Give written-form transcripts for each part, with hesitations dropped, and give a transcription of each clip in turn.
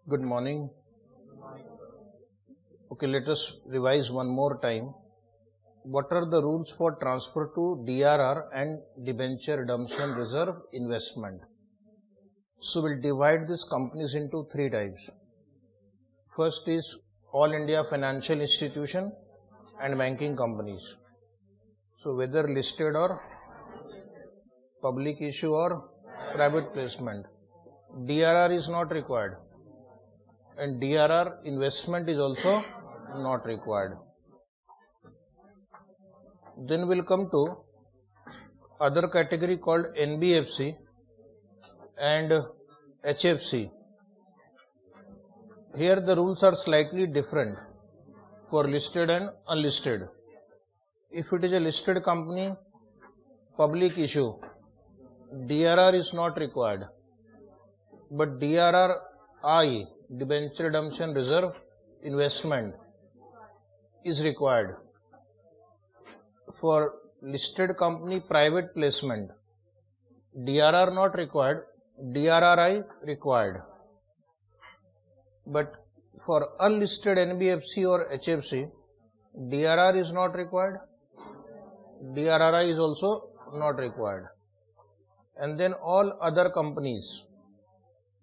Good morning. Okay, let us revise one more time. What are the rules for transfer to DRR and debenture redemption reserve investment? So we'll divide these companies into three types. First is All India Financial Institution and banking companies. So whether listed or public issue or private placement, DRR is not required, and DRR investment is also not required. Then we'll come to other category called NBFC and HFC. Here the rules are slightly different for listed and unlisted. If it is a listed company, public issue, DRR is not required, but DRRI, debenture redemption reserve investment, is required. For listed company private placement, DRR not required, DRRI required. But for unlisted NBFC or HFC, DRR is not required, DRRI is also not required. And then all other companies,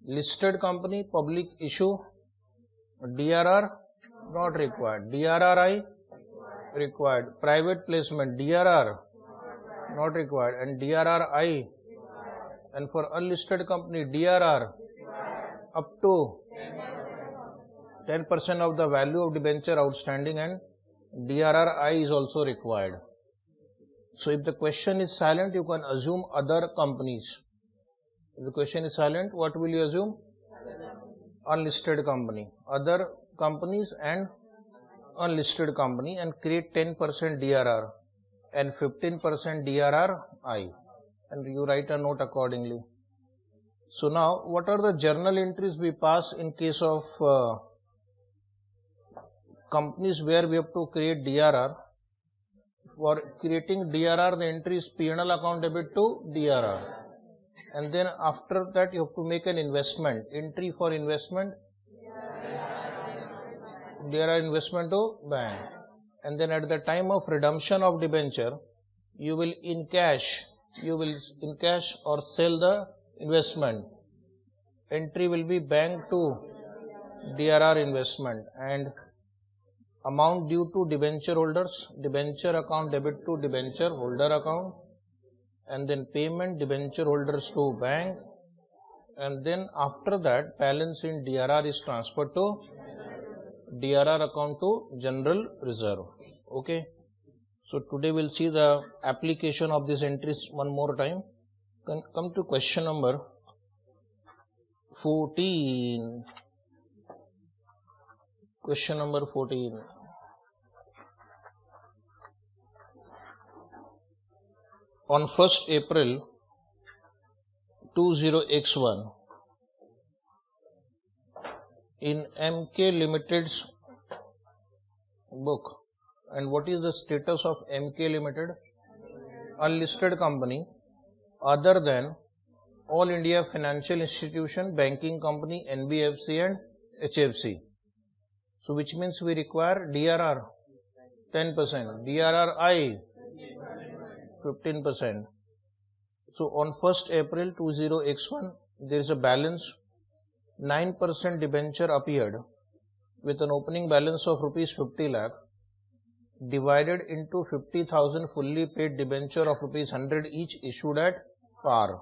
listed company, public issue, DRR not required, DRRI required, private placement, DRR not required, and DRRI, and for unlisted company, DRR up to 10% of the value of debenture outstanding, and DRRI is also required. So if the question is silent, you can assume other companies. If the question is silent, what will you assume? Unlisted company, other companies and unlisted company, and create 10% DRR and 15% DRRI, and you write a note accordingly. So now, what are the journal entries we pass in case of companies where we have to create DRR? For creating DRR, the entry is P&L account debit to DRR, and then after that you have to make an investment entry for investment, DRR investment to bank, and then at the time of redemption of debenture, you will in cash or sell the investment. Entry will be bank to DRR investment, and amount due to debenture holders, debenture account debit to debenture holder account, and then payment debenture holders to bank, and then after that balance in DRR is transferred to DRR account to general reserve. Okay, so today we'll see the application of these entries one more time. Come to question number 14. Question number 14. On 1st April 20x1, in MK Limited's book, and what is the status of MK Limited? Unlisted company other than All India Financial Institution, banking company, NBFC and HFC. So which means we require DRR 10%, DRRI 15%. So on 1st April 20x1, there is a balance 9% debenture appeared with an opening balance of rupees 50 lakh divided into 50,000 fully paid debenture of rupees 100 each issued at par.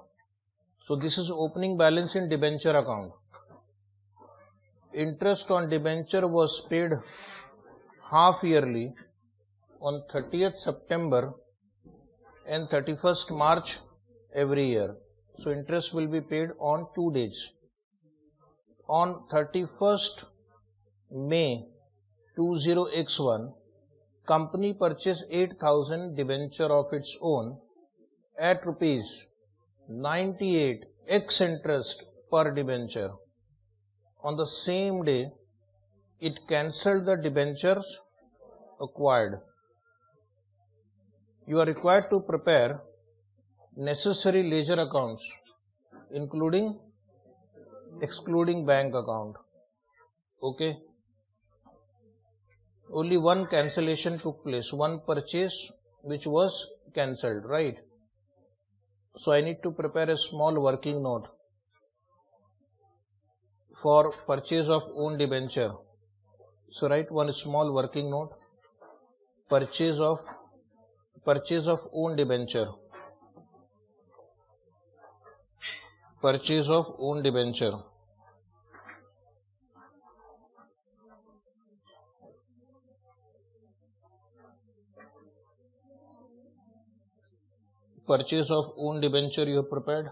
So this is opening balance in debenture account. Interest on debenture was paid half yearly on 30th September and 31st March every year. So interest will be paid on 2 days. On 31st May 20x1, company purchased 8,000 debenture of its own at rupees 98 ex interest per debenture. On the same day, it cancelled the debentures acquired. You are required to prepare necessary ledger accounts, including excluding bank account. Okay. Only one cancellation took place, one purchase which was cancelled, right? So I need to prepare a small working note for purchase of own debenture. So write one small working note, purchase of own debenture, purchase of own debenture. Purchase of own debenture you have prepared.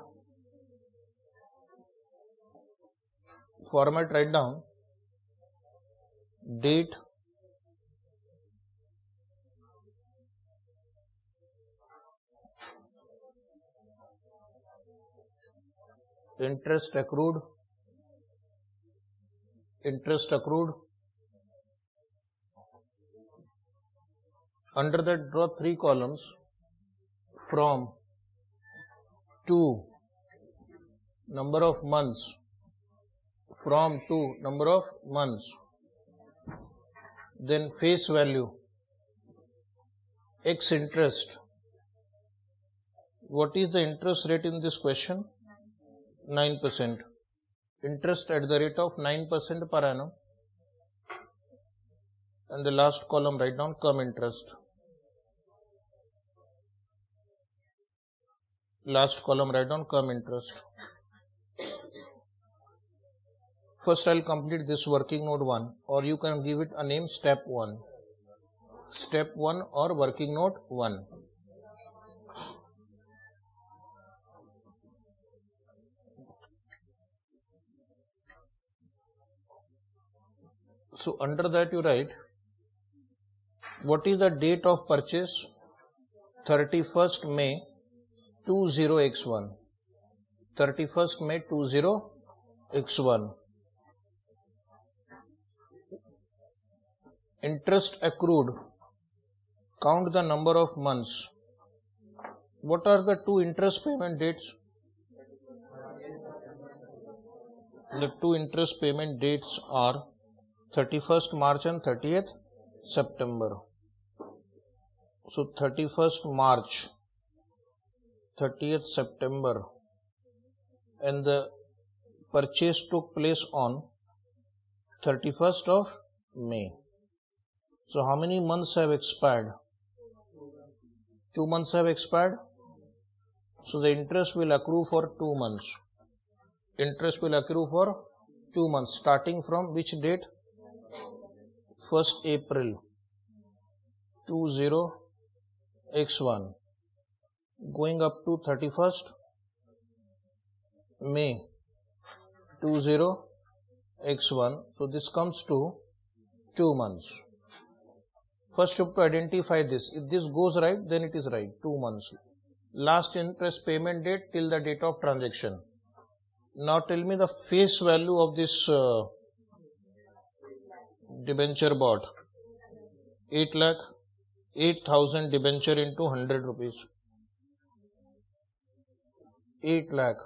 Format, write down date, interest accrued, under that draw 3 columns, from to number of months, from to number of months, then face value, X interest. What is the interest rate in this question? 9%. Interest at the rate of 9% per annum. And the last column write down cum interest. Last column write down cum interest. First I'll complete this working note 1, or you can give it a name step 1. Step 1 or working note 1. So under that you write, what is the date of purchase? 31st May 20x1. 31st May 20x1. Interest accrued. Count the number of months. What are the two interest payment dates? The two interest payment dates are 31st March and 30th September. So 31st March, 30th September, and the purchase took place on 31st of May. So how many months have expired? 2 months have expired. So the interest will accrue for 2 months. Interest will accrue for 2 months, starting from which date? 1st April 20x1, going up to 31st May 20x1. So this comes to 2 months. First you have to identify this. If this goes right, then it is right, 2 months. Last interest payment date till the date of transaction. Now tell me the face value of this debenture bought. 8 lakh, 8,000 debenture into 100 rupees. 8 lakh,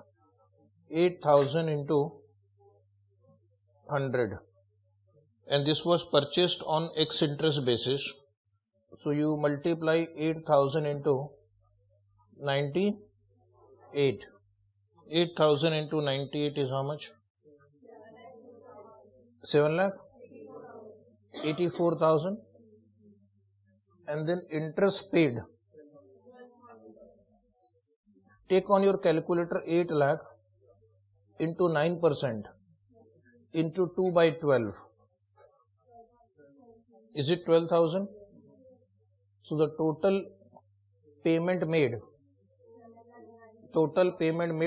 8,000 into 100. And this was purchased on X interest basis. So you multiply 8,000 into 98. 8,000 into 98 is how much? 7 lakh? 84,000. And then interest paid. Take on your calculator 8 lakh into 9% into 2 by 12. Is it 12,000? So the total payment made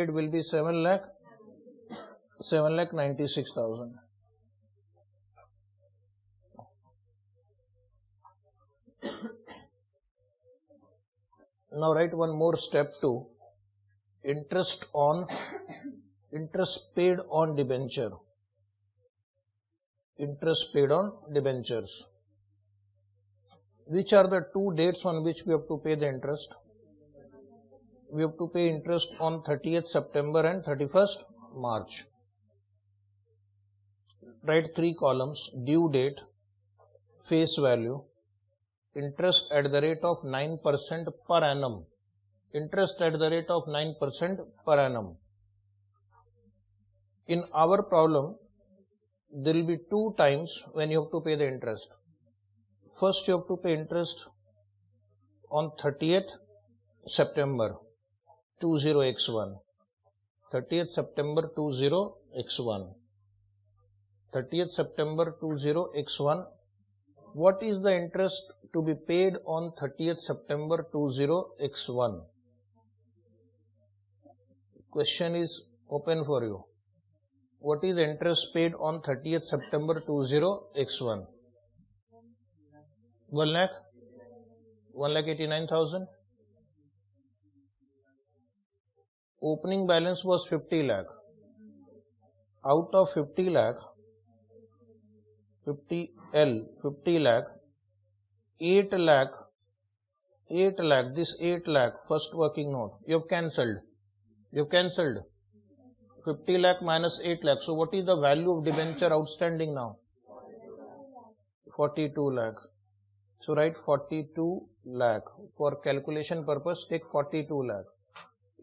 will be 7,96,000. Now write one more step 2. Interest paid on debenture. Interest paid on debentures. Which are the 2 dates on which we have to pay the interest? We have to pay interest on 30th September and 31st March. write 3 columns: due date, face value, interest at the rate of 9% per annum. Interest at the rate of 9% per annum. In our problem, there will be 2 times when you have to pay the interest. First, you have to pay interest on 30th September 20x1. 30th September 20x1. 30th September 20x1. What is the interest to be paid on 30th September 20x1? Question is open for you. What is the interest paid on 30th September 20x1? 1 lakh? 1,89,000. Opening balance was 50 lakh. Out of 50 lakh, 50 lakh, 8 lakh, this 8 lakh, first working note, you have cancelled. 50 lakh minus 8 lakh. So what is the value of debenture outstanding now? 42 lakh. So write 42 lakh. For calculation purpose, take 42 lakh.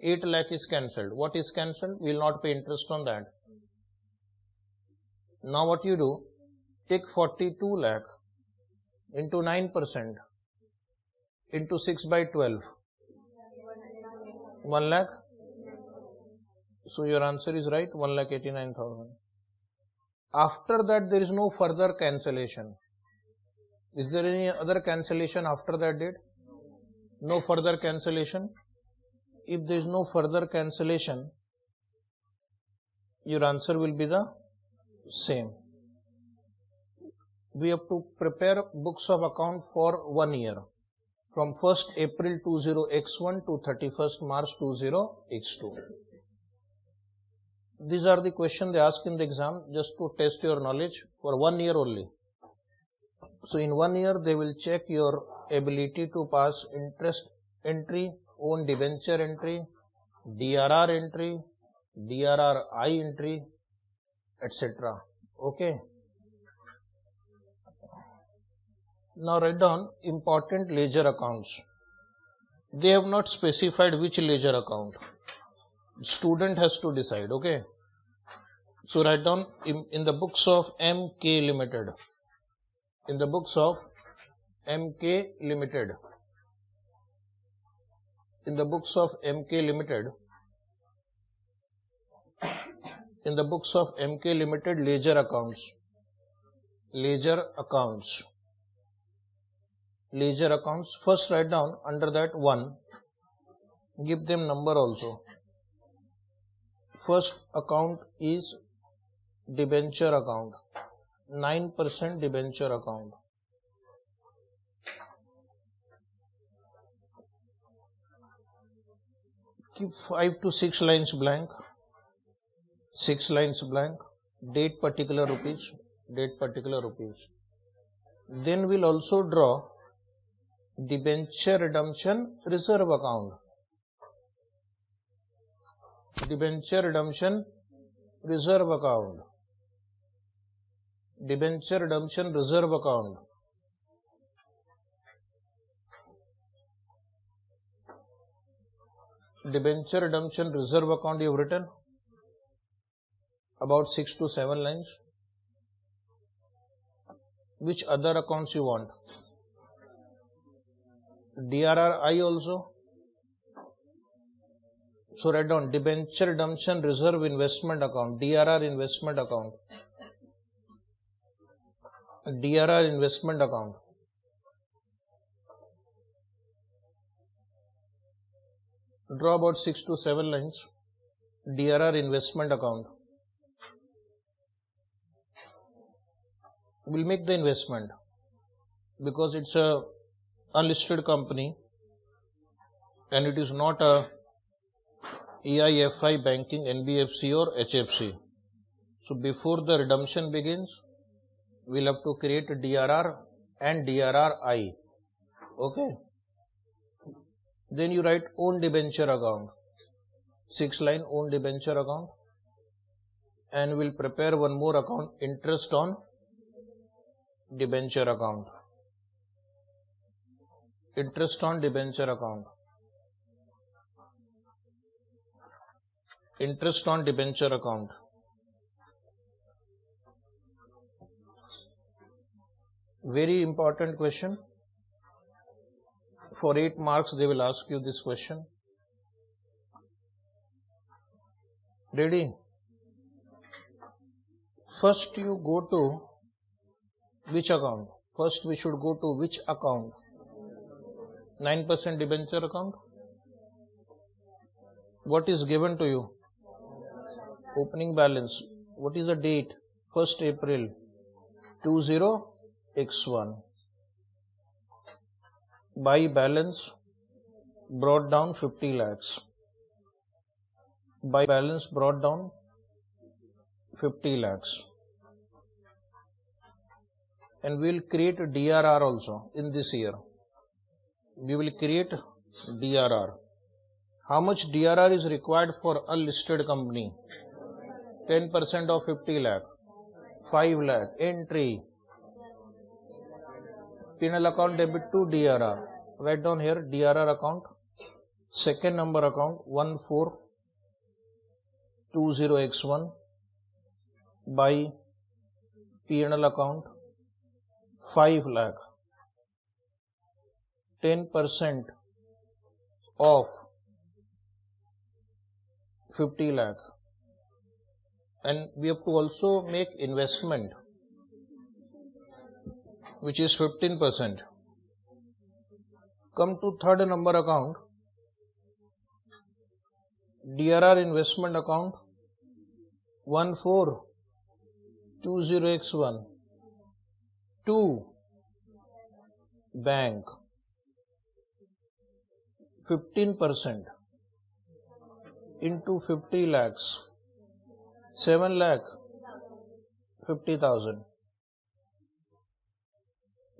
8 lakh is cancelled. What is cancelled? We will not pay interest on that. Now what you do? Take 42 lakh into 9% into 6 by 12. 1 lakh. So your answer is right, 1,89,000. After that, there is no further cancellation. Is there any other cancellation after that date? No further cancellation. If there is no further cancellation, your answer will be the same. We have to prepare books of account for 1 year, from 1st April 20x1 to 31st March 20x2. These are the questions they ask in the exam just to test your knowledge for 1 year only. So in 1 year they will check your ability to pass interest entry, own debenture entry, DRR entry, DRRI entry, etc. Okay. Now write down important ledger accounts. They have not specified which ledger account. Student has to decide. Okay. So write down in the books of MK Limited. In the books of MK Limited. In the books of MK Limited. In the books of MK Limited, ledger accounts. Ledger accounts. Ledger accounts. First write down under that 1. Give them number also. First account is debenture account. 9% debenture account. Keep 5 to 6 lines blank. 6 lines blank. Date particular rupees. Date particular rupees. Then we'll also draw debenture redemption reserve account. Debenture redemption reserve account. Debenture redemption reserve account. Debenture redemption reserve account you have written about 6 to 7 lines. Which other accounts you want? DRRI also. So write down debenture redemption reserve investment account. DRR investment account. DRR investment account. Draw about 6 to 7 lines. DRR investment account. We'll make the investment because it's a unlisted company and it is not a EIFI banking, NBFC or HFC. So before the redemption begins, we'll have to create a DRR and DRRI. Okay. Then you write own debenture account. 6 line own debenture account. and we'll prepare one more account, interest on debenture account. Interest on debenture account. Interest on debenture account. Very important question. For 8 marks they will ask you this question. Ready? First you go to which account? First we should go to which account? 9% debenture account. What is given to you? Opening balance. What is the date? 1st April 20x1. By balance brought down 50 lakhs. By balance brought down 50 lakhs. And we will create a DRR also in this year. We will create DRR. How much DRR is required for a listed company? 10% of 50 lakh. 5 lakh. Entry. P&L account debit to DRR. Write down here DRR account. Second number account 1420x1 by P&L account 5 lakh. 10% of 50 lakh. And we have to also make investment, which is 15%. Come to third number account, DRR investment account 1420x1 to bank. 15% into 50 lakhs, 7 lakh 50,000.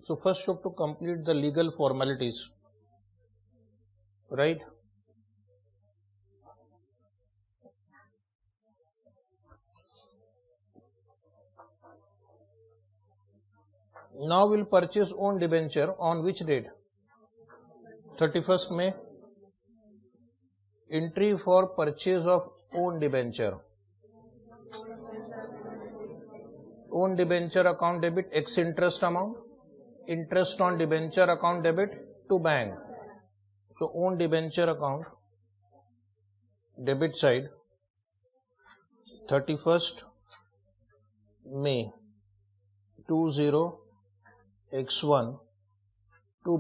So first you have to complete the legal formalities, right? Now we'll purchase own debenture on which date? 31st May. Entry for purchase of own debenture. Own debenture account debit X interest amount. Interest on debenture account debit to bank. So own debenture account debit side 31st May 20x1 to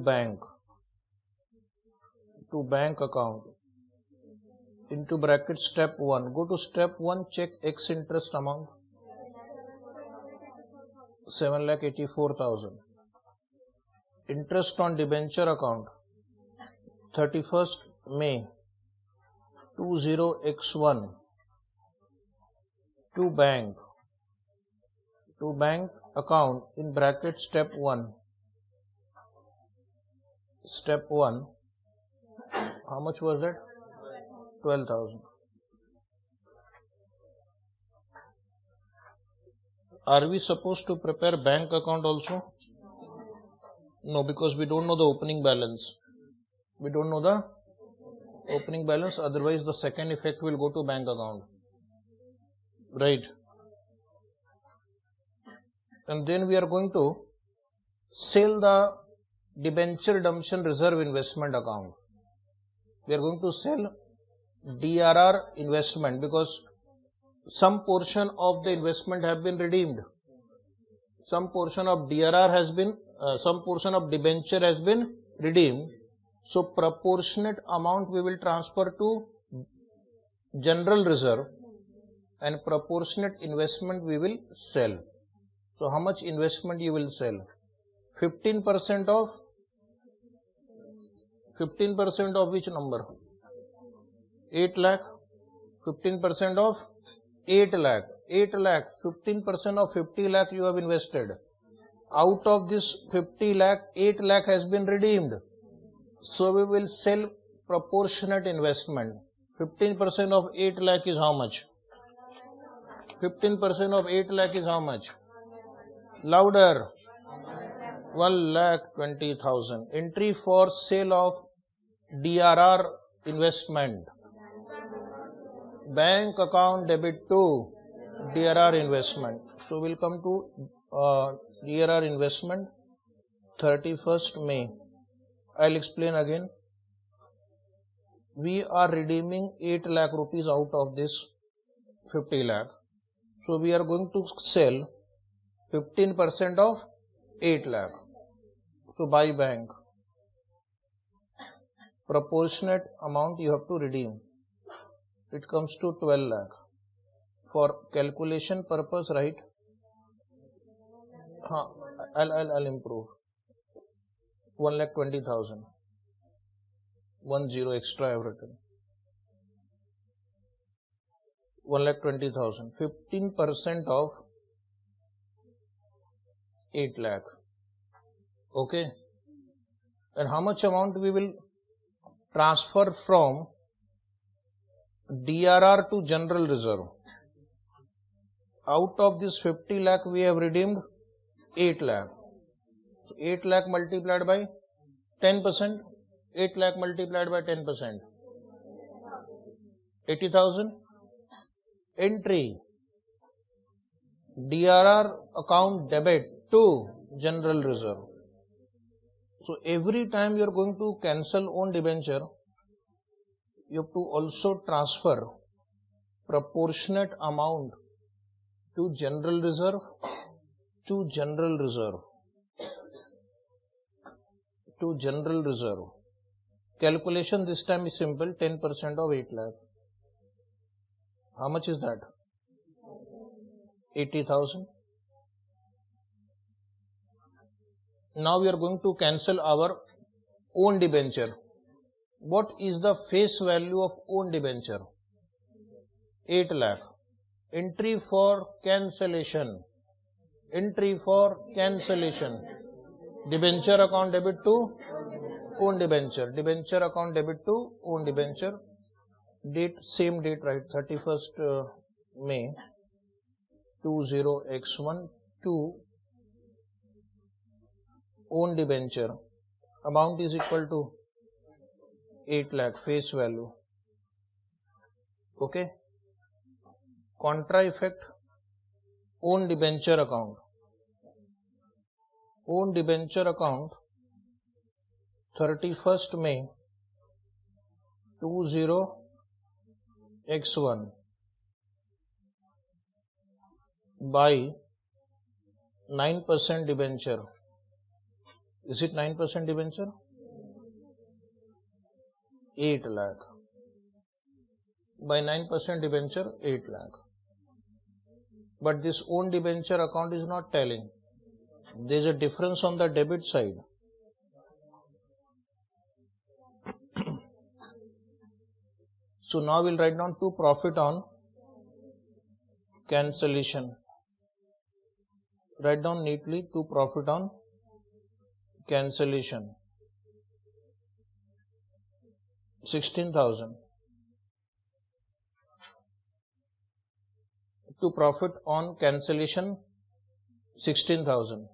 bank account. Into bracket step 1. Go to step 1, check X interest amount 7,84,000. Interest on debenture account 31st May 20x1 to bank account in bracket step 1. Step 1. How much was that? 12,000. Are we supposed to prepare bank account also? No, because we don't know the opening balance. We don't know the opening balance, otherwise the second effect will go to bank account. Right. And then we are going to sell the debenture redemption reserve investment account. We are going to sell DRR investment because some portion of the investment have been redeemed. Some portion of DRR has been, some portion of debenture has been redeemed. So proportionate amount we will transfer to general reserve and proportionate investment we will sell. So how much investment you will sell? 15% of which number? 8 lakh. 15% of 8 lakh. 8 lakh. 15% of 50 lakh you have invested. Out of this 50 lakh, 8 lakh has been redeemed. So we will sell proportionate investment. 15% of 8 lakh is how much? 15% of 8 lakh is how much? Louder. 1,20,000. Entry for sale of DRR investment. Bank account debit to DRR investment. So we'll come to DRR investment 31st May. I'll explain again. We are redeeming 8 lakh rupees out of this 50 lakh. So we are going to sell 15% of 8 lakh. So by bank, proportionate amount you have to redeem. It comes to 12 lakh. For calculation purpose, right? I'll improve. 1,20,000. 10 extra I have written. 1,20,000. 15% of 8 lakh. Okay. And how much amount we will transfer from DRR to general reserve? Out of this 50 lakh we have redeemed 8 lakh. So 8 lakh multiplied by 10%. 8 lakh multiplied by 10%. 80,000. Entry. DRR account debit to general reserve. So every time you are going to cancel own debenture, you have to also transfer proportionate amount to general reserve, to general reserve, to general reserve. Calculation this time is simple, 10% of 8 lakh. How much is that? 80,000. Now we are going to cancel our own debenture. What is the face value of own debenture? 8 lakh. Entry for cancellation. Entry for cancellation. Debenture account debit to own debenture. Debenture account debit to own debenture. Date, same date, right? 31st May 20x1 to own debenture. Amount is equal to 8 lakh face value. Okay. Contra effect, own debenture account. Own debenture account 31st May 20x1 by 9% debenture. Is it 9% debenture? 8 lakh. By 9% debenture, 8 lakh. But this own debenture account is not telling. There is a difference on the debit side. So now we'll write down to profit on cancellation. Write down neatly to profit on cancellation. 16,000. To profit on cancellation 16,000.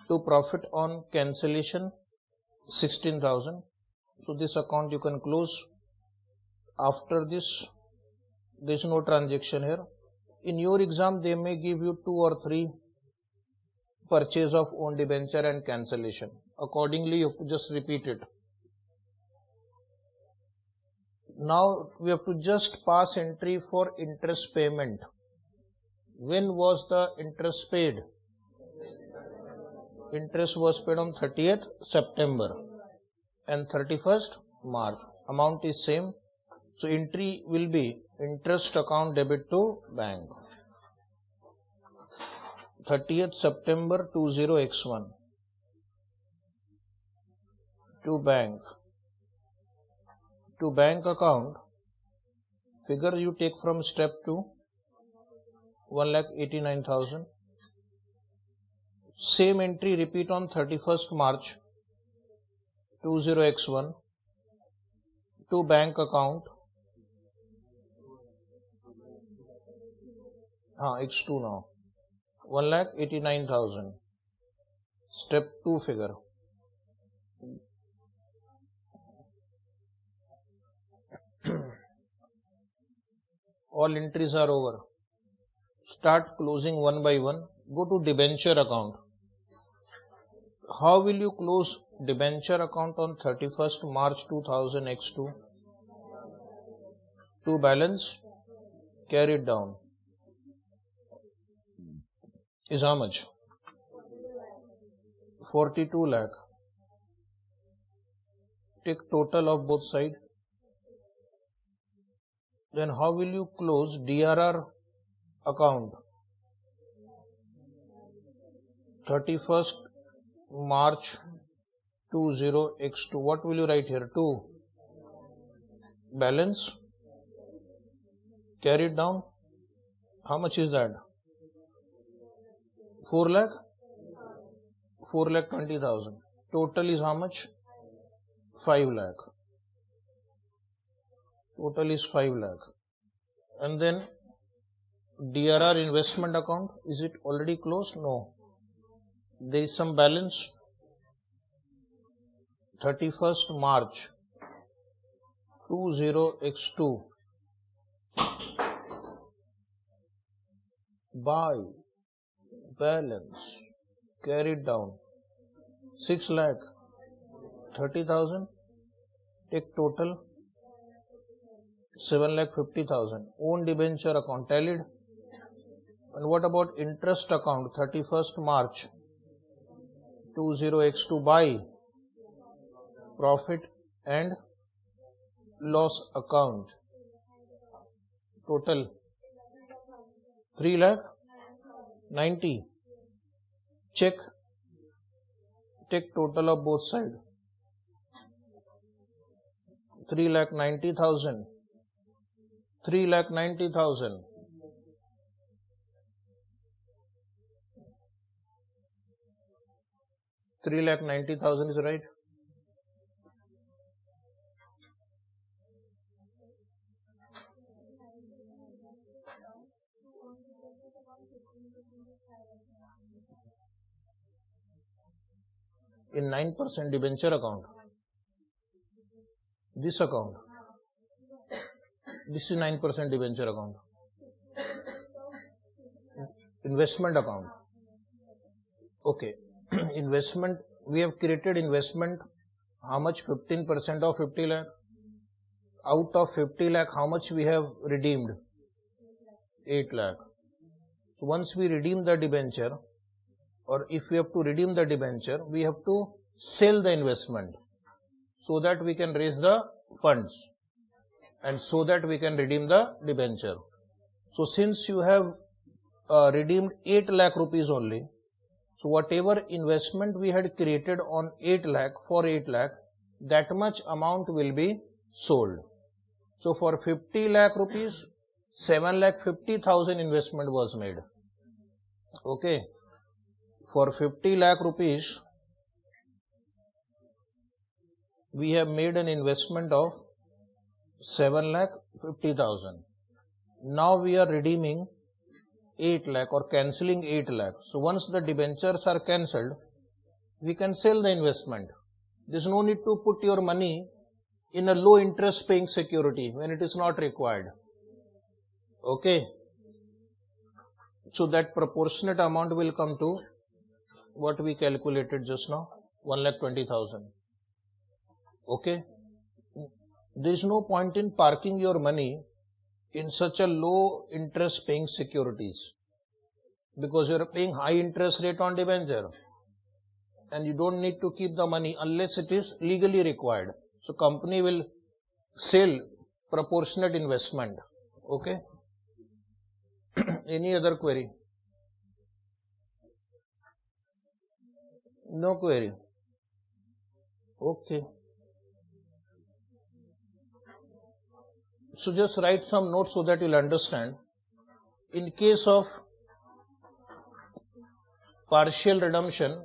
To profit on cancellation 16,000. So this account you can close. After this, there is no transaction here. In your exam, they may give you 2 or 3 purchase of own debenture and cancellation. Accordingly, you have to just repeat it. Now we have to just pass entry for interest payment. When was the interest paid? Interest was paid on 30th September and 31st March. Amount is same. So entry will be interest account debit to bank. 30th September 20x1 to bank. To bank account, figure you take from step 2, 1,89,000. Same entry repeat on 31st March 20x1 to bank account X2 now. 1,89,000. Step 2 figure. All entries are over. Start closing one by one. Go to debenture account. How will you close debenture account on 31st March 2000 X2? To balance, carry it down. Is how much? 42 lakh. Take total of both sides. Then how will you close DRR account? 31st March 20 X2. What will you write here? 2. Balance. Carry it down. How much is that? 4 lakh? 4,20,000. Total is how much? 5 lakh. Total is 5 lakh. And then DRR investment account, is it already closed? No. There is some balance. 31st March 20 X2. Buy, balance, carry it down. 6 lakh 30,000. Take total 7,50,000. Own debenture account tallied. And what about interest account? 31st March 20 X2. Buy, profit and loss account. Total 3 lakh 90. Check. Take total of both sides. 3,90,000. 3,90,000. $3,90,000 is right. In 9% debenture account. This account. This is 9% debenture account. Investment account. Okay. Investment. We have created investment. How much? 15% of 50 lakh. Out of 50 lakh, how much we have redeemed? 8 lakh. So once we redeem the debenture, or if we have to redeem the debenture, we have to sell the investment so that we can raise the funds and so that we can redeem the debenture. So since you have redeemed 8 lakh rupees only, so whatever investment we had created on 8 lakh, for 8 lakh, that much amount will be sold. So for 50 lakh rupees, 7,50,000 investment was made. Okay. For 50 lakh rupees, we have made an investment of 7,50,000. Now we are redeeming 8 lakh or cancelling 8 lakh. So once the debentures are cancelled, we can sell the investment. There is no need to put your money in a low interest paying security when it is not required. Okay. So that proportionate amount will come to what we calculated just now, 1,20,000. Okay. There is no point in parking your money in such a low interest paying securities, because you are paying high interest rate on debenture and you don't need to keep the money unless it is legally required. So company will sell proportionate investment. Okay. Any other query? No query. Okay. So just write some notes so that you'll understand. In case of partial redemption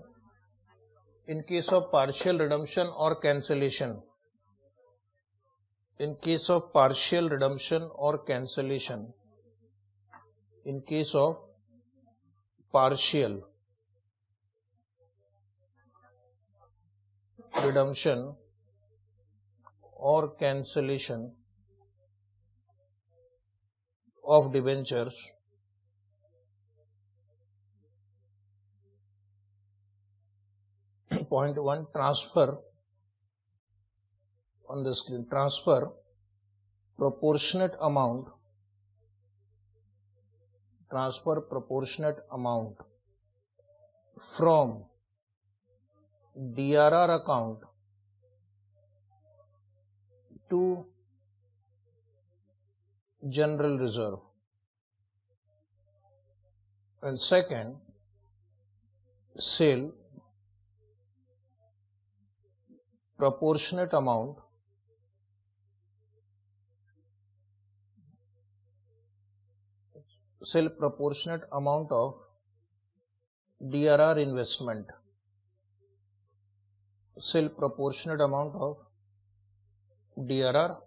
or cancellation, in case of partial redemption or cancellation of debentures point 1 transfer on the screen, transfer proportionate amount from DRR account to general reserve. And second, sale proportionate amount of DRR investment. Sell proportionate amount of DRR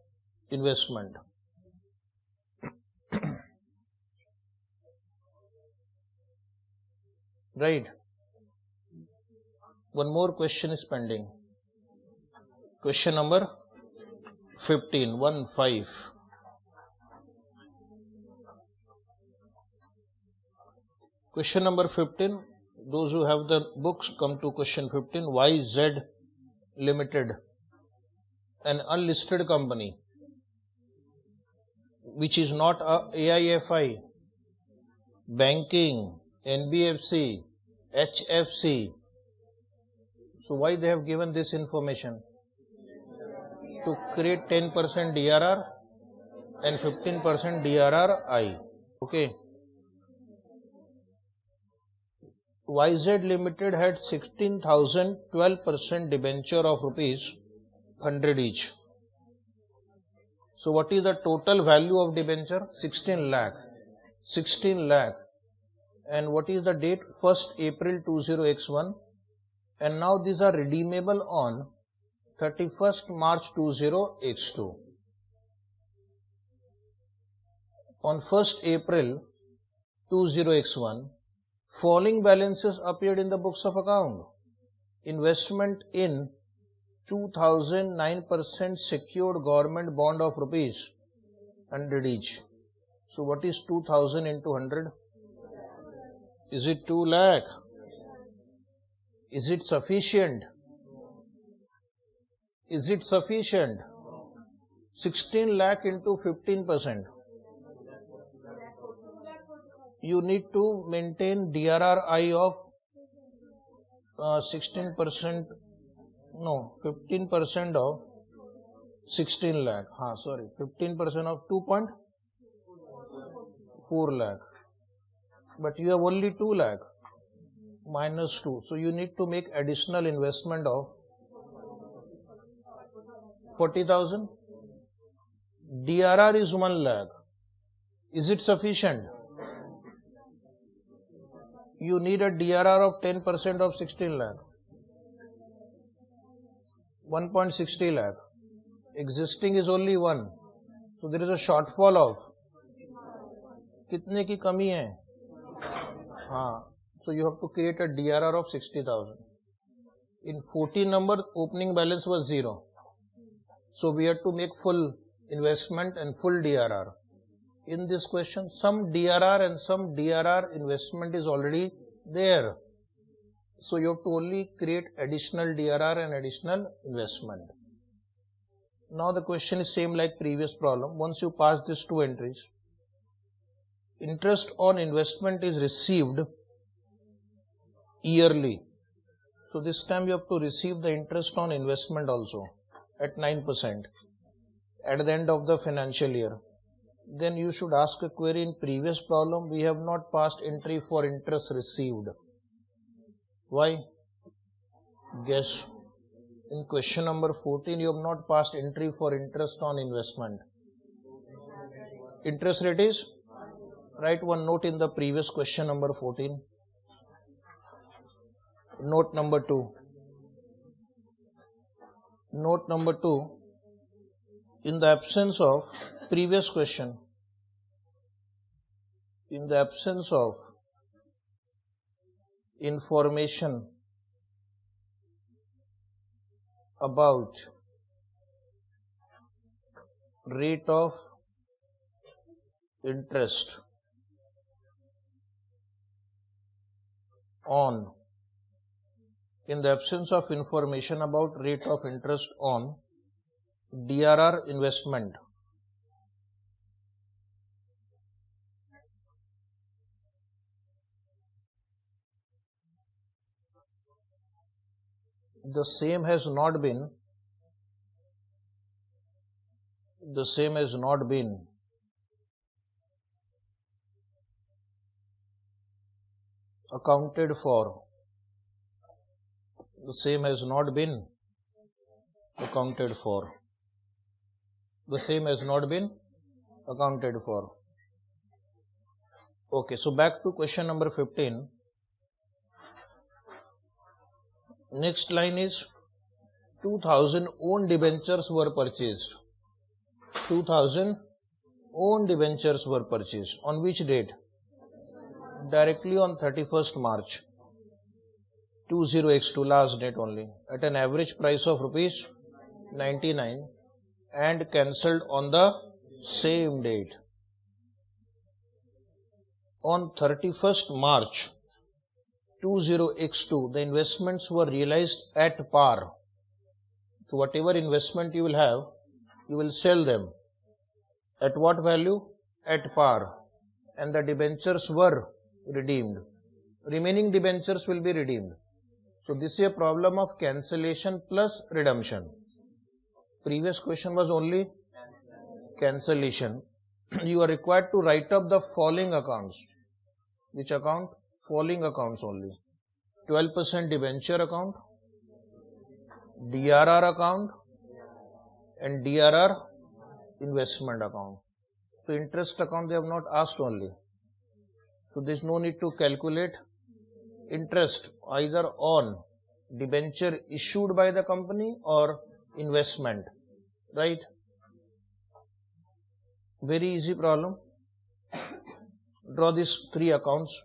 investment. Right. One more question is pending. Question number 15, 1-5. Question number 15, those who have the books come to question 15. YZ Limited, an unlisted company which is not a AIFI, banking, NBFC, HFC. So why they have given this information? To create 10% DRR and 15% DRRI. Okay. YZ Limited had 16,000 12% debenture of rupees 100 each. So what is the total value of debenture? 16 lakh. 16 lakh. And what is the date? 1st April 20X1. And now these are redeemable on 31st March 20X2. On 1st April 20X1, following balances appeared in the books of account. Investment in 2009% secured government bond of rupees 100 each. So what is 2000 into 100? Is it 2 lakh? Is it sufficient? Is it sufficient? 16 lakh into 15%. You need to maintain DRRI of 16%, no, 15% of 16 lakh. 15% of 2.4 lakh. But you have only 2 lakh minus 2. So you need to make additional investment of 40,000. DRR is 1 lakh. Is it sufficient? You need a DRR of 10% of 16 lakh. 1.60 lakh. Existing is only 1. So there is a shortfall of कितने की कमी है? So you have to create a DRR of 60,000. In 14 number, opening balance was 0. So we have to make full investment and full DRR. In this question, some DRR and some DRR investment is already there. So you have to only create additional DRR and additional investment. Now the question is same like previous problem. Once you pass these two entries, interest on investment is received yearly. So this time you have to receive the interest on investment also at 9% at the end of the financial year. Then you should ask a query. In previous problem we have not passed entry for interest received. Why? Guess. In question number 14 you have not passed entry for interest on investment. Interest rate is? Write one note in the previous question number 14. Note number 2. Note number 2. In the absence of previous question, in the absence of information about rate of interest on, in the absence of information about rate of interest on DRR investment, the same has not been accounted for. The same has not been accounted for. The same has not been accounted for. Okay, so back to question number 15. Next line is 2000 own debentures were purchased. 2000 own debentures were purchased. On which date? Directly on 31st March 20x2, last date only, at an average price of rupees 99 and cancelled on the same date. On 31st March 20x2, the investments were realized at par. So whatever investment you will have, you will sell them. At what value? At par. And the debentures were redeemed. Remaining debentures will be redeemed. So this is a problem of cancellation plus redemption. Previous question was only cancellation. You are required to write up the following accounts. Which account? Following accounts only. 12% debenture account, DRR account, and DRR investment account. So interest account they have not asked only. So there is no need to calculate interest either on debenture issued by the company or investment, right? Very easy problem. Draw these three accounts.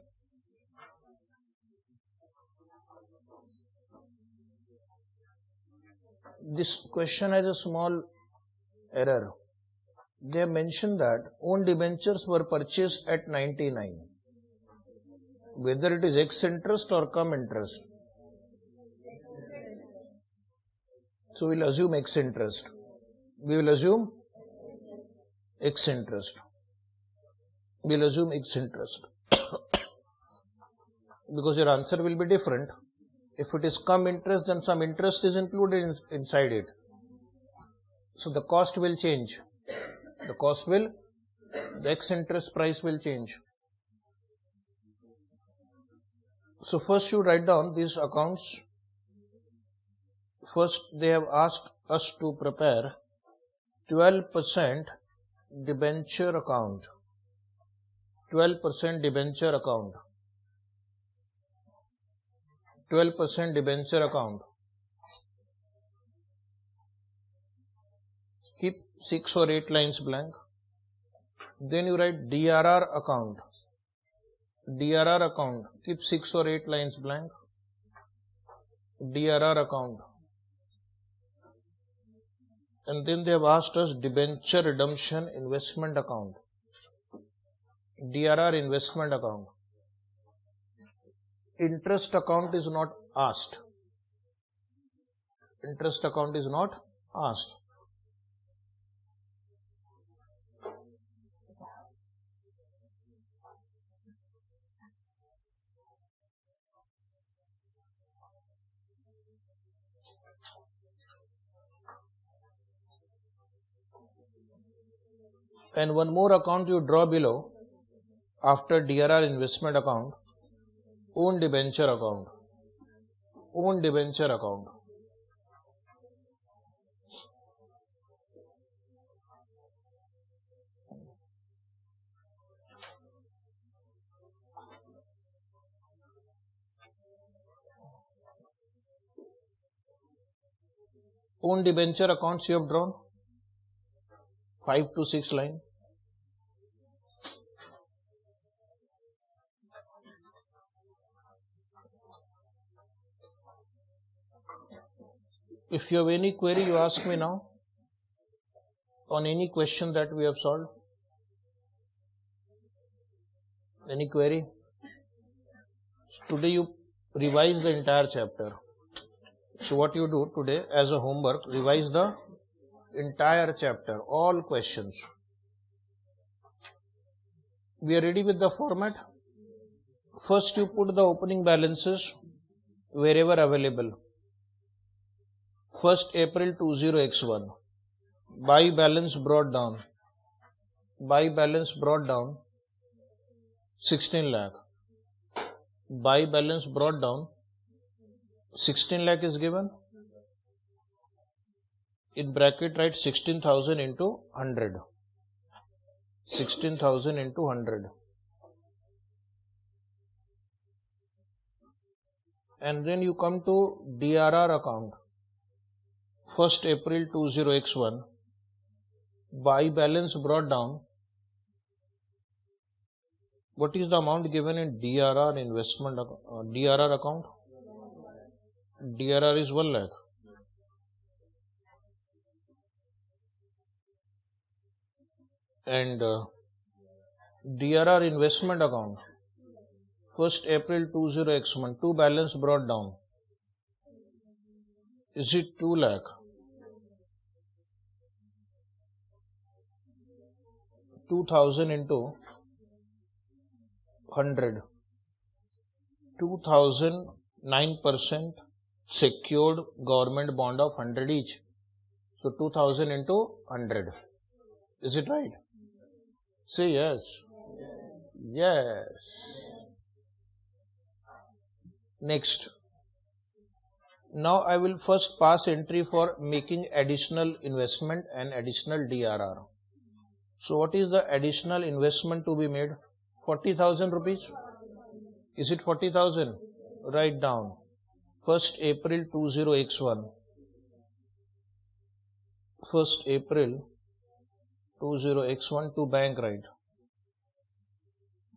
This question has a small error. They have mentioned that own debentures were purchased at 99. Whether it is X interest or cum interest. So we will assume X interest. We will assume X interest. We will assume X interest. Because your answer will be different. If it is cum interest, then some interest is included inside it. So the cost will change. The X interest price will change. So first you write down these accounts. First they have asked us to prepare 12% debenture account. 12% debenture account. 12% debenture account. Keep 6 or 8 lines blank. Then you write DRR account. DRR account. Keep 6 or 8 lines blank. DRR account. And then they have asked us debenture redemption investment account. DRR investment account. Interest account is not asked. Interest account is not asked. And one more account you draw below after DRR investment account. Own debenture account. Own debenture account. Own debenture accounts you have drawn 5 to 6 line. If you have any query, you ask me now on any question that we have solved. Any query? Today you revise the entire chapter. So what you do today as a homework, revise the entire chapter, all questions. We are ready with the format. First you put the opening balances wherever available. 1st April 20x1. Buy balance brought down. Buy balance brought down 16 lakh. Buy balance brought down 16 lakh is given. In bracket write 16,000 into 100. 16,000 into 100. And then you come to DRR account. 1st April 20x1. Buy balance brought down. What is the amount given in DRR investment DRR account? DRR is 1 lakh. And DRR investment account. 1st April 20x1. 2 balance brought down. Is it 2 lakh? 2,000 into 100. 2,009% secured government bond of 100 each. So 2,000 into 100. Is it right? Say yes. Yes. Next. Now I will first pass entry for making additional investment and additional DRR. So what is the additional investment to be made? 40,000 rupees. Is it 40,000? Write down. 1st April 20x1. 1st April 20x1 to bank, right?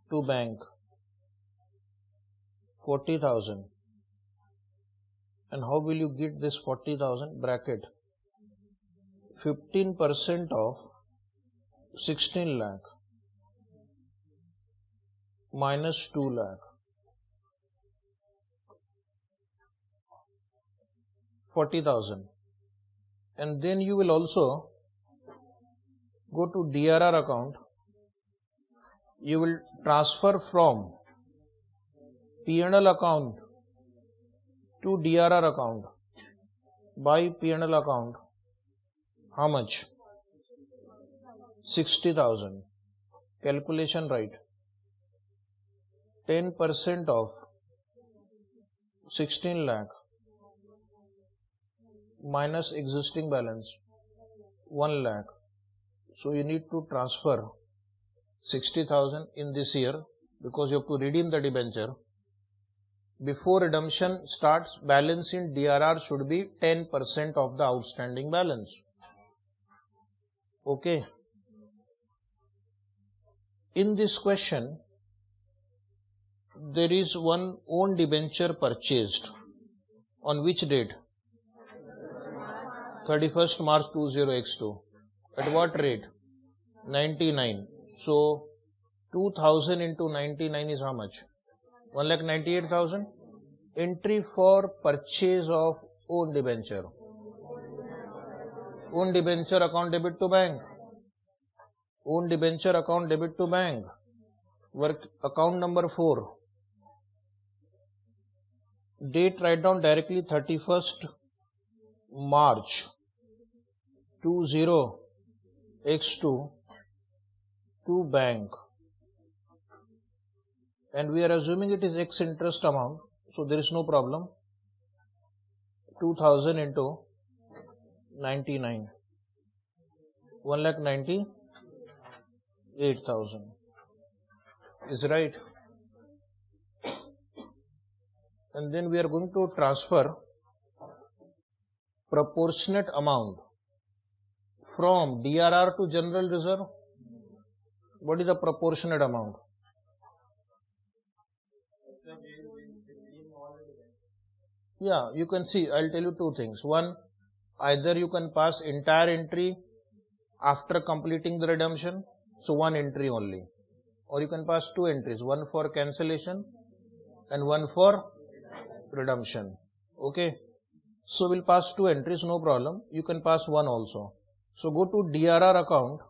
To bank. 40,000. And how will you get this 40,000? Bracket. 15% of 16 lakh minus 2 lakh. 40,000. And then you will also go to DRR account. You will transfer from P&L account to DRR account. By P&L account, how much? 60,000. Calculation right. 10% of 16 lakh minus existing balance 1 lakh. So you need to transfer 60,000 in this year because you have to redeem the debenture. Before redemption starts, balance in DRR should be 10% of the outstanding balance. Okay. In this question, there is one own debenture purchased. On which date? 31st March 20x2. At what rate? 99. So 2000 into 99 is how much? 1,98,000. Entry for purchase of own debenture. Own debenture account debit to bank. Own debenture account debit to bank. Work account number 4. Date write down directly 31st March 20x2 to bank. And we are assuming it is X interest amount, so there is no problem. 2000 into 99. 1,98,000. Is right. And then we are going to transfer proportionate amount from DRR to general reserve. What is the proportionate amount? Yeah, you can see, I'll tell you two things. One, either you can pass entire entry after completing the redemption, so one entry only, or you can pass two entries, one for cancellation and one for redemption. Okay, so we'll pass two entries, no problem. You can pass one also. So go to DRR account.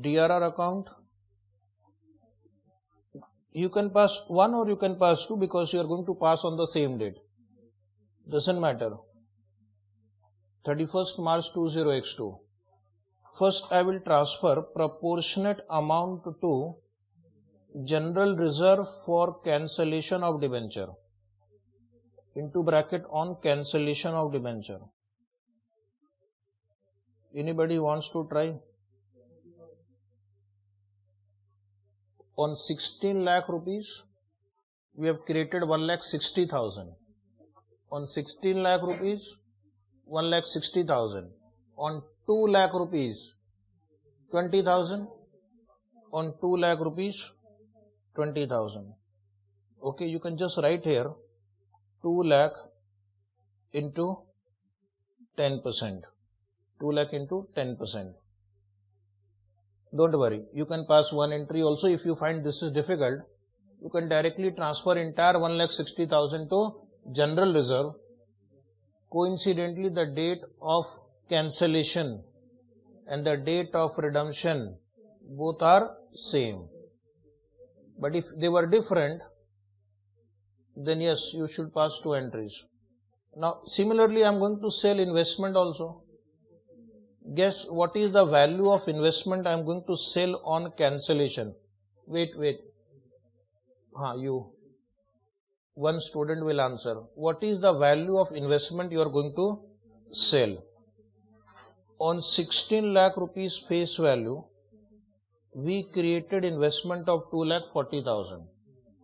DRR account, you can pass one or you can pass two because you are going to pass on the same date. Doesn't matter. 31st March 20x2. First I will transfer proportionate amount to general reserve for cancellation of debenture, into bracket on cancellation of debenture. Anybody wants to try? On 16 lakh rupees, we have created 1,60,000. On 16 lakh rupees, 1,60,000. On 2 lakh rupees, 20,000. On 2 lakh rupees, 20,000. Okay, you can just write here 2 lakh into 10%. 2 lakh into 10%. Don't worry, you can pass one entry also. If you find this is difficult, you can directly transfer entire 1,60,000 to general reserve. Coincidentally, the date of cancellation and the date of redemption both are same. But if they were different, then yes, you should pass two entries. Now, similarly, I am going to sell investment also. Guess what is the value of investment I am going to sell on cancellation? Wait. You. One student will answer. What is the value of investment you are going to sell? On 16 lakh rupees face value, we created investment of 2,40,000.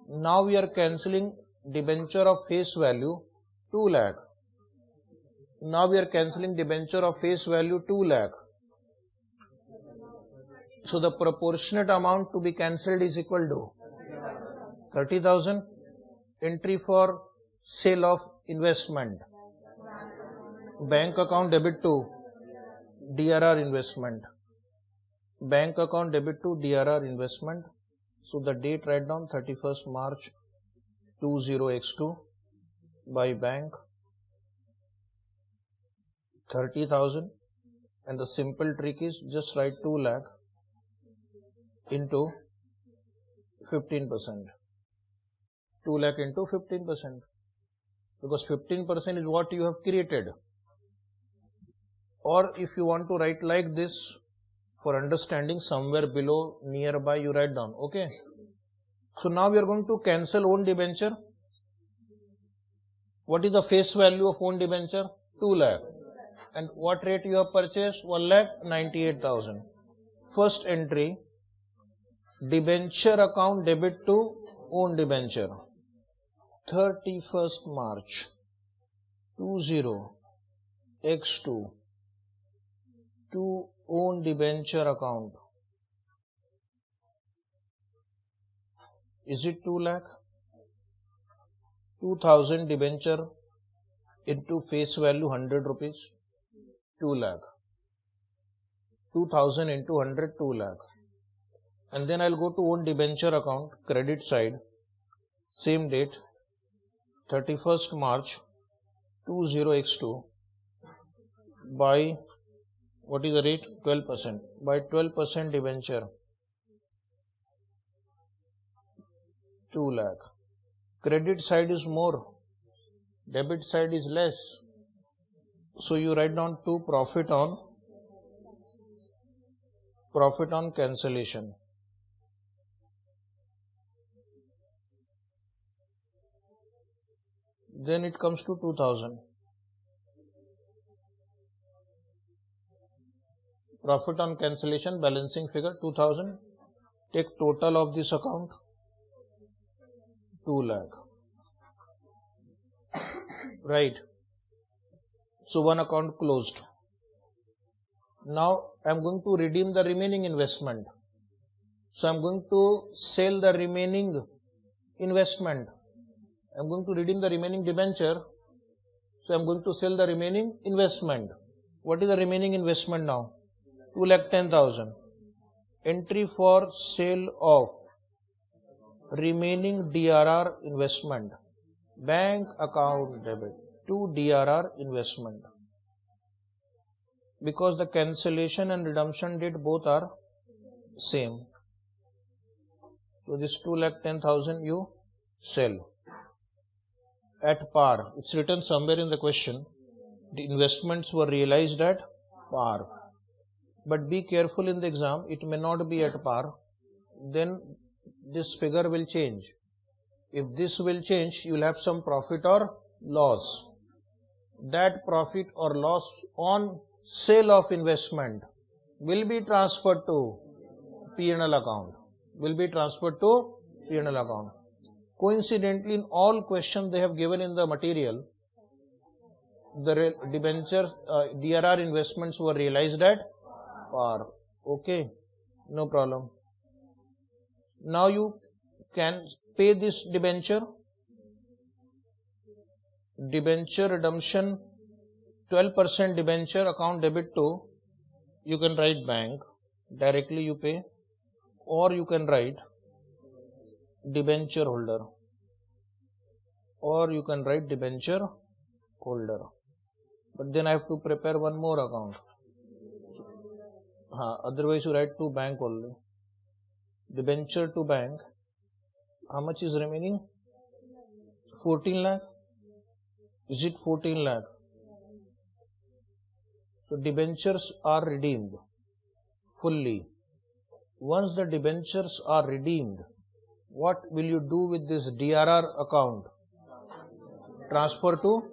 Now we are cancelling debenture of face value 2 lakh. Now we are cancelling debenture of face value 2 lakh. So the proportionate amount to be cancelled is equal to 30,000. Entry for sale of investment. Bank account debit to DRR investment. Bank account debit to DRR investment. So the date write down 31st March 20x2 by bank 30,000, and the simple trick is just write 2 lakh into 15%. 2 lakh into 15%, because 15% is what you have created. Or if you want to write like this, for understanding, somewhere below nearby you write down. Okay. So now we are going to cancel own debenture. What is the face value of own debenture? 2 lakh. And what rate you have purchased? 1,98,000. First entry, debenture account debit to own debenture. 31st March 20x2 to own debenture account. Is it 2 lakh? 2,000 debenture into face value 100 rupees. 2 lakh. 2,000 into 100, 2 lakh. And then I'll go to own debenture account, credit side, same date, 31st March 20x2 by, what is the rate? 12%. By 12% debenture, 2 lakh. Credit side is more, debit side is less. So you write down to profit on cancellation. Then it comes to 2,000. Profit on cancellation, balancing figure 2,000. Take total of this account, 2 lakh. Right. So one account closed. Now I am going to redeem the remaining investment. So I am going to sell the remaining investment. I'm going to redeem the remaining debenture. So I'm going to sell the remaining investment. What is the remaining investment now? 2,10,000. Entry for sale of remaining DRR investment. Bank account debit to DRR investment. Because the cancellation and redemption date both are same. So this 2,10,000 you sell at par. It's written somewhere in the question. The investments were realized at par. But be careful in the exam, it may not be at par. Then this figure will change. If this will change, you will have some profit or loss. That profit or loss on sale of investment will be transferred to P&L account. Will be transferred to P&L account. Coincidentally, in all questions they have given in the material, the debentures, DRR investments were realized at par. Okay, no problem. Now you can pay this debenture. Debenture redemption, 12% debenture account debit to, you can write bank, directly you pay, or you can write debenture holder, or you can write debenture holder. But then I have to prepare one more account. Otherwise you write to bank only. Debenture to bank. How much is remaining? 14 lakh. Is it 14 lakh? So debentures are redeemed fully. Once the debentures are redeemed, what will you do with this DRR account? Transfer to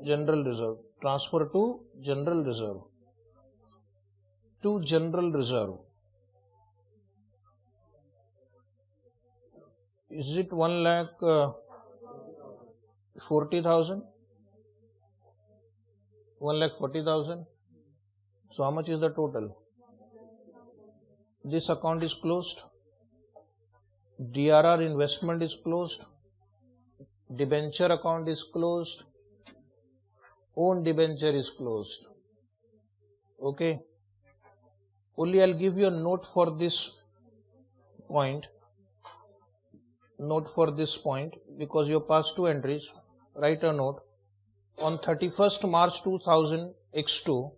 general reserve. Transfer to general reserve. To general reserve. Is it 1,40,000? 1,40,000. So how much is the total? This account is closed. DRR investment is closed. Debenture account is closed. Own debenture is closed. Okay. Only I'll give you a note for this point. Note for this point, because you passed 2 entries. Write a note. On 31st March 2000 X2,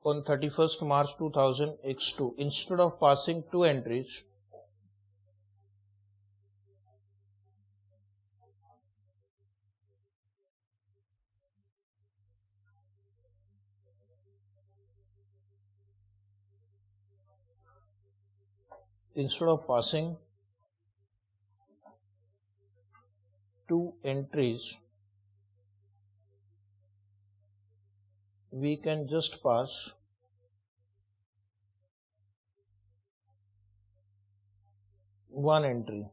on 31st March 2000 X2, instead of passing 2 entries, instead of passing 2 entries, we can just pass one entry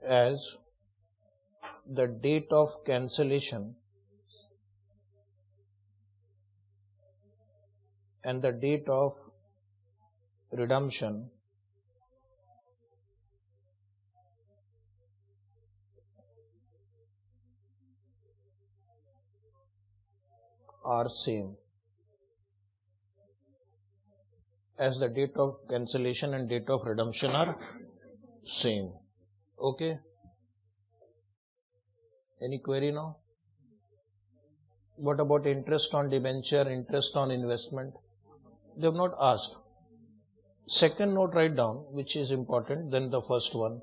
as the date of cancellation and the date of redemption are same, as the date of cancellation and date of redemption are same. Okay. Any query now? What about interest on debenture, interest on investment? They have not asked. Second note write down, which is important than the first one.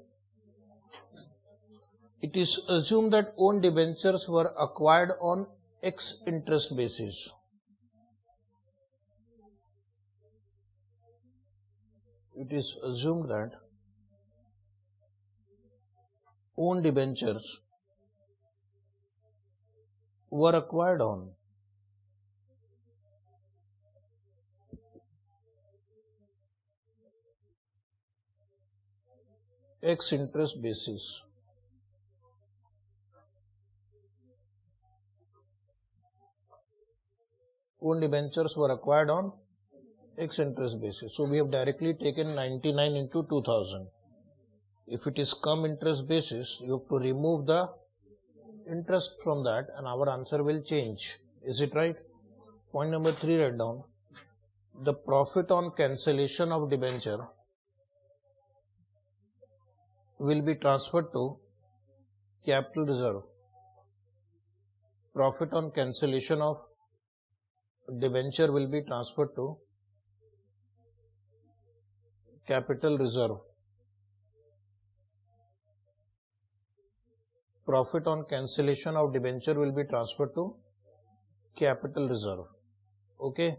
It is assumed that own debentures were acquired on X interest basis. It is assumed that own debentures were acquired on X interest basis. Own debentures were acquired on X interest basis. So we have directly taken 99 into 2000. If it is cum interest basis, you have to remove the interest from that and our answer will change. Is it right? Point number 3, write down. The profit on cancellation of debenture will be transferred to capital reserve. Profit on cancellation of debenture will be transferred to capital reserve. Profit on cancellation of debenture will be transferred to capital reserve. Okay.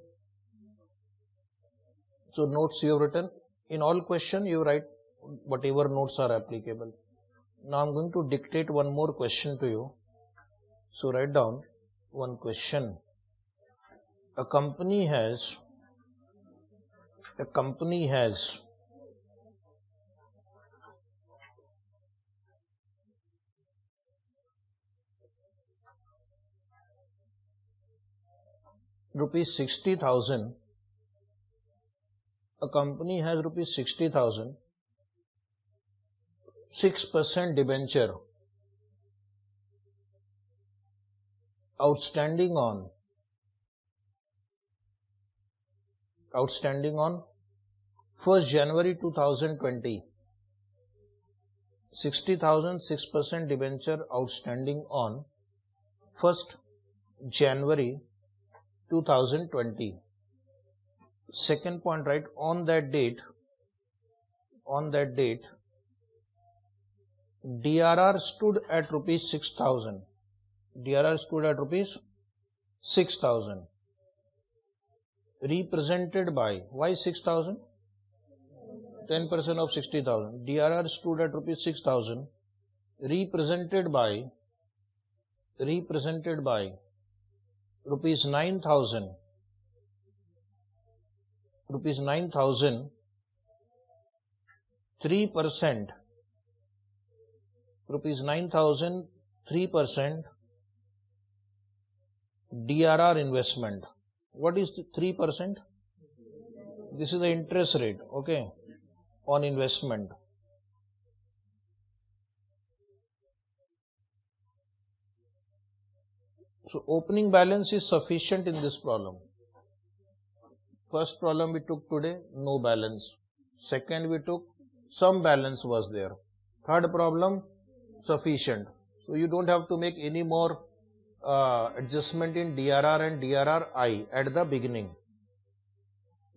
So notes you have written. In all question you write whatever notes are applicable. Now I am going to dictate one more question to you. So write down one question. A company has rupees 60,000. A company has rupees 60,000, 6% debenture outstanding on 1st January 2020. 60,000, 6% debenture outstanding on 1st January 2020. Second point, right, on that date DRR stood at rupees 6,000. DRR stood at rupees 6,000. Represented by, why 6,000? 10% of 60,000. DRR stood at rupees 6,000. Represented by rupees 9,000. Rupees 9,000, 3%. Rupees 9,000, 3% DRR investment. What is the 3%? This is the interest rate, okay, on investment. So opening balance is sufficient in this problem. First problem we took today, no balance. Second we took, some balance was there. Third problem, sufficient. So you don't have to make any more adjustment in DRR and DRRI at the beginning.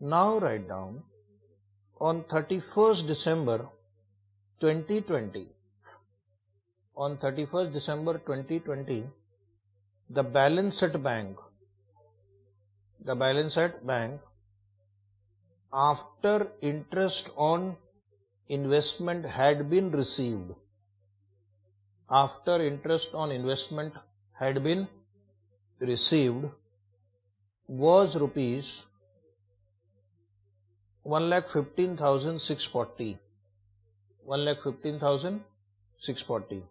Now write down, on 31st December 2020, on 31st December 2020, the balance at bank after interest on investment had been received. After interest on investment had been received was rupees 1,15,640. 1,15,640.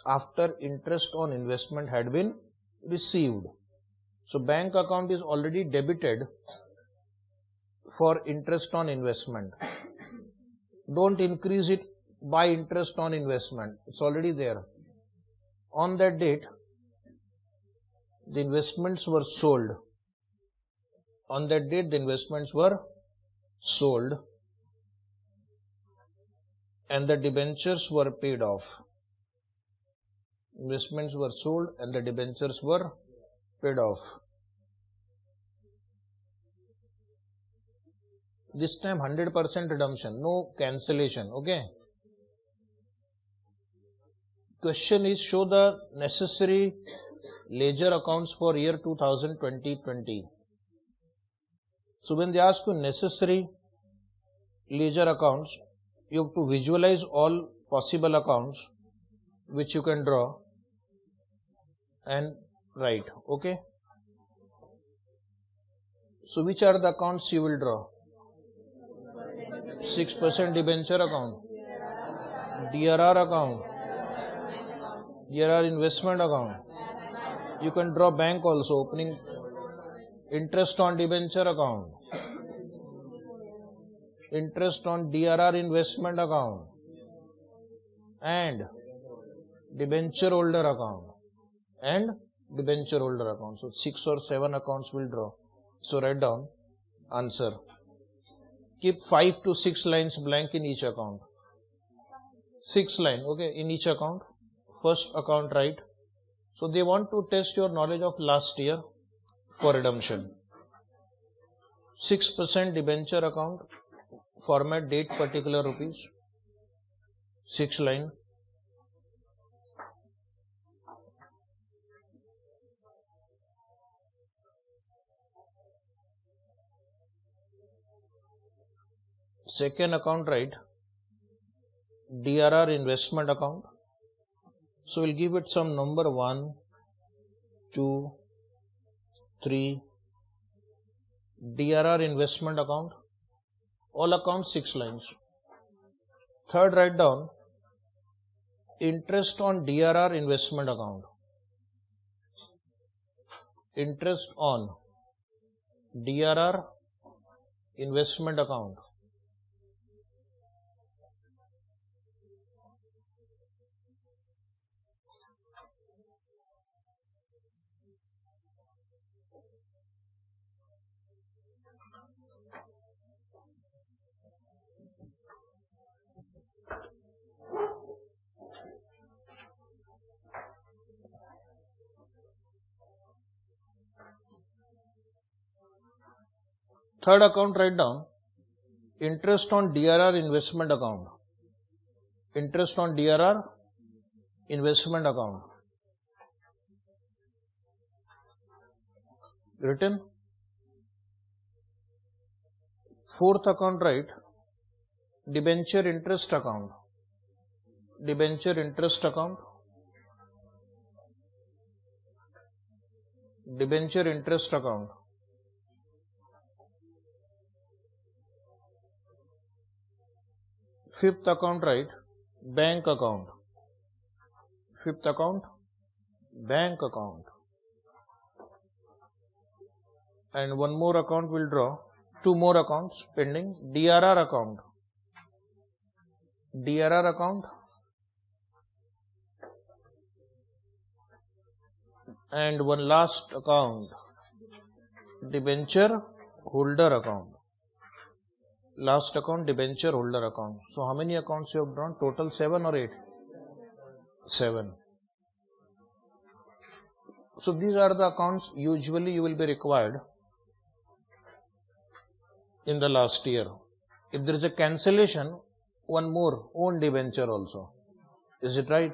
After interest on investment had been received. So bank account is already debited for interest on investment. Don't increase it by interest on investment. It's already there. On that date, the investments were sold. On that date, the investments were sold and the debentures were paid off. Investments were sold and the debentures were paid off. This time 100% redemption, no cancellation, okay. Question is, show the necessary ledger accounts for year 2020. So when they ask you necessary ledger accounts, you have to visualize all possible accounts which you can draw and write, okay. So which are the accounts you will draw? 6% debenture account, DRR account, DRR investment account. You can draw bank also, opening interest on debenture account, interest on DRR investment account and debenture holder account and debenture holder account. So 6 or 7 accounts will draw. So write down answer. Keep 5 to 6 lines blank in each account. 6 line, okay, in each account. First account write. So they want to test your knowledge of last year for redemption. 6% debenture account, format date particular rupees, 6 line. Second account write DRR investment account. So we'll give it some number 1, 2, 3. DRR investment account. All accounts 6 lines. Third write down interest on DRR investment account. Interest on DRR investment account. Third account write down interest on DRR investment account. Interest on DRR investment account. Written. Fourth account write debenture interest account. Debenture interest account. Debenture interest account. Fifth account write bank account. Fifth account bank account. And one more account will draw. 2 more accounts pending. DRR account. DRR account. And one last account. Debenture holder account. Last account debenture holder account. So how many accounts you have drawn? Total 7 or 8? 7. So these are the accounts usually you will be required in the last year. If there is a cancellation, one more, own debenture also. Is it right?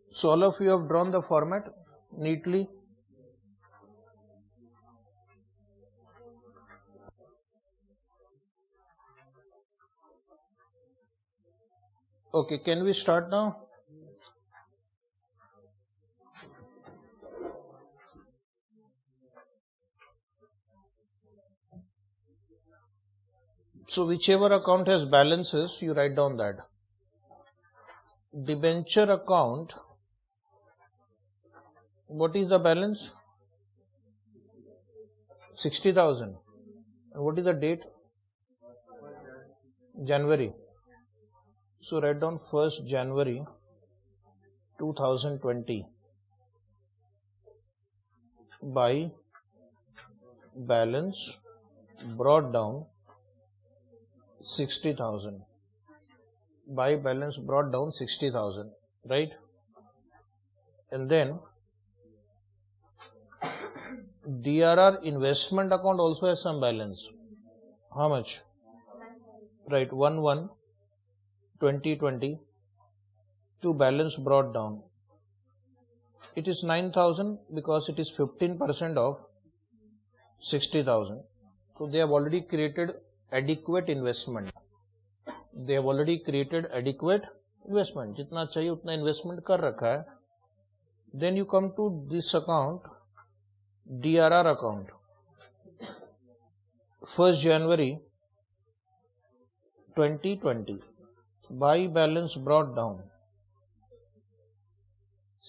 So all of you have drawn the format neatly. Okay, can we start now? So whichever account has balances, you write down that. Debenture account. What is the balance? 60,000. And what is the date? January. So write down 1st January 2020 by balance brought down 60,000. By balance brought down 60,000. Right? And then DRR investment account also has some balance. How much? Right, 1/1/2020 to balance brought down. It is 9,000 because it is 15% of 60,000. So they have already created adequate investment. They have already created adequate investment. जितना चाहिए उतना investment कर रखा है. Then you come to this account. DRR account. 1st January 2020 by balance brought down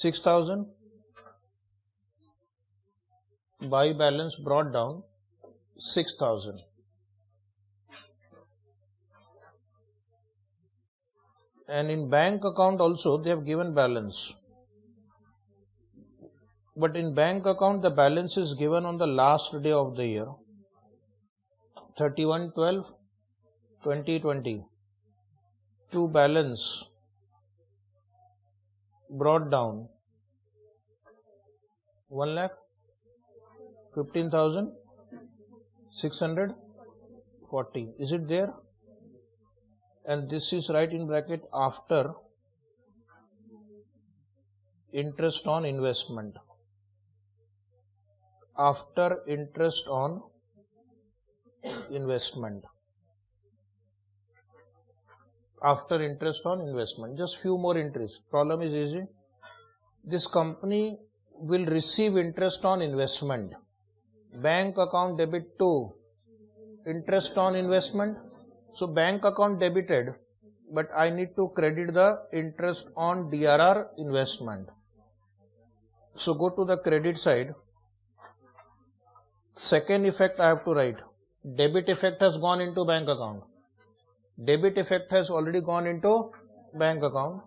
6,000. Buy balance brought down 6,000. And in bank account also they have given balance. But in bank account the balance is given on the last day of the year, 31/12/2020. To balance brought down 1,15,640. Is it there? And this is right in bracket after interest on investment. After interest on investment. After interest on investment. Just few more entries. Problem is easy. This company will receive interest on investment. Bank account debit to interest on investment. So bank account debited, but I need to credit the interest on DRR investment. So go to the credit side. Second effect I have to write. Debit effect has gone into bank account. Debit effect has already gone into bank account,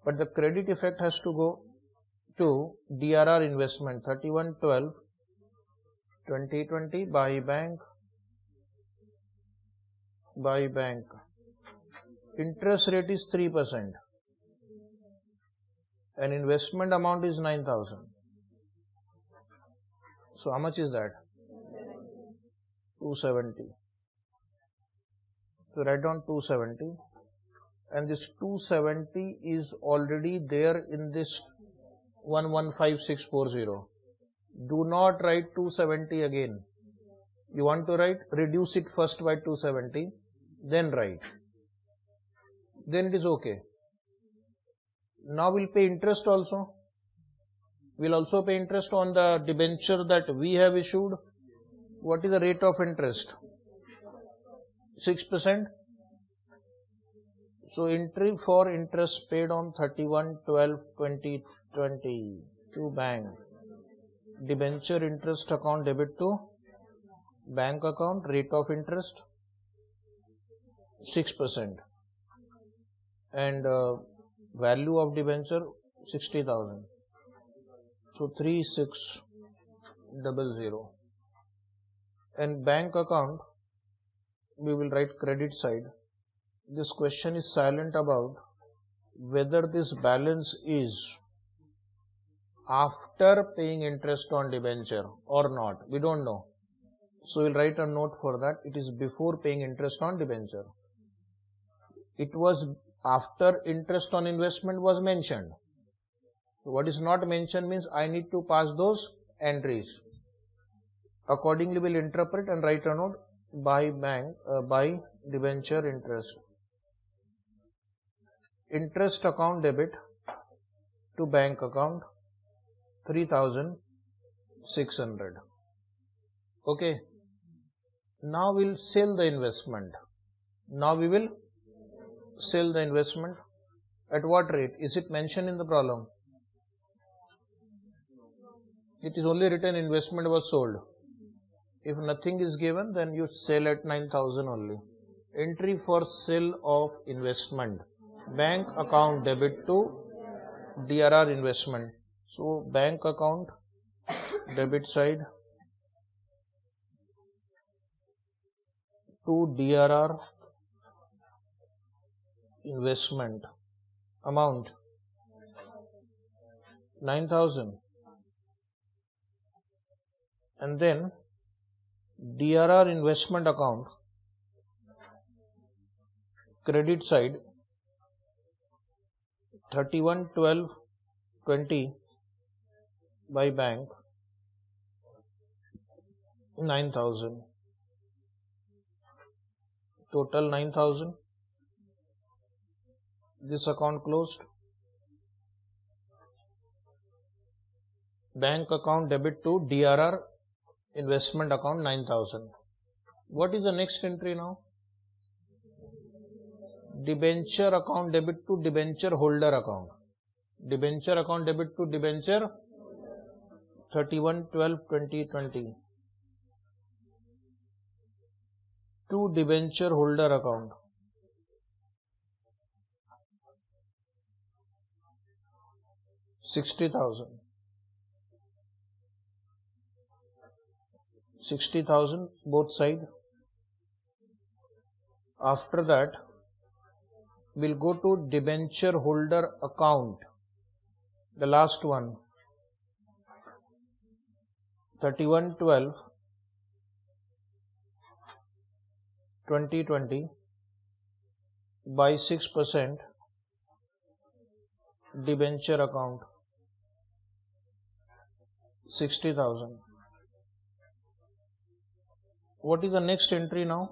but the credit effect has to go to DRR investment 31/12/2020 by bank. Interest rate is 3% and investment amount is 9,000. So how much is that? 270. So write down 270, and this 270 is already there in this 115640. Do not write 270 again. You want to write, reduce it first by 270, then write. Then it is okay. Now we'll pay interest also. We'll also pay interest on the debenture that we have issued. What is the rate of interest? 6%. So entry for interest paid on 31/12/2020 to bank. Debenture interest account debit to bank account, rate of interest 6%. And value of debenture 60,000. So 3600. And bank account we will write credit side. This question is silent about whether this balance is after paying interest on debenture or not. We don't know. So we'll write a note for that. It is before paying interest on debenture. It was after interest on investment was mentioned. So what is not mentioned means I need to pass those entries. Accordingly we'll interpret and write a note by bank, by debenture interest. Interest account debit to bank account 3,600. Okay. Now we'll sell the investment. Now we will sell the investment. At what rate? Is it mentioned in the problem? It is only written investment was sold. If nothing is given, then you sell at 9,000 only. Entry for sale of investment. Bank account debit to DRR investment. So bank account debit side to DRR investment amount 9,000, and then DRR investment account credit side 31/12/20 by bank 9,000. Total 9,000. This account closed. Bank account debit to DRR investment account 9,000. What is the next entry now? Debenture account debit to debenture holder account. Debenture account debit to debenture 31/12/2020 to debenture holder account. $60,000. 60,000 both side. After that, we'll go to debenture holder account. The last one, 31/12/2020 by 6% debenture account, 60,000. What is the next entry now?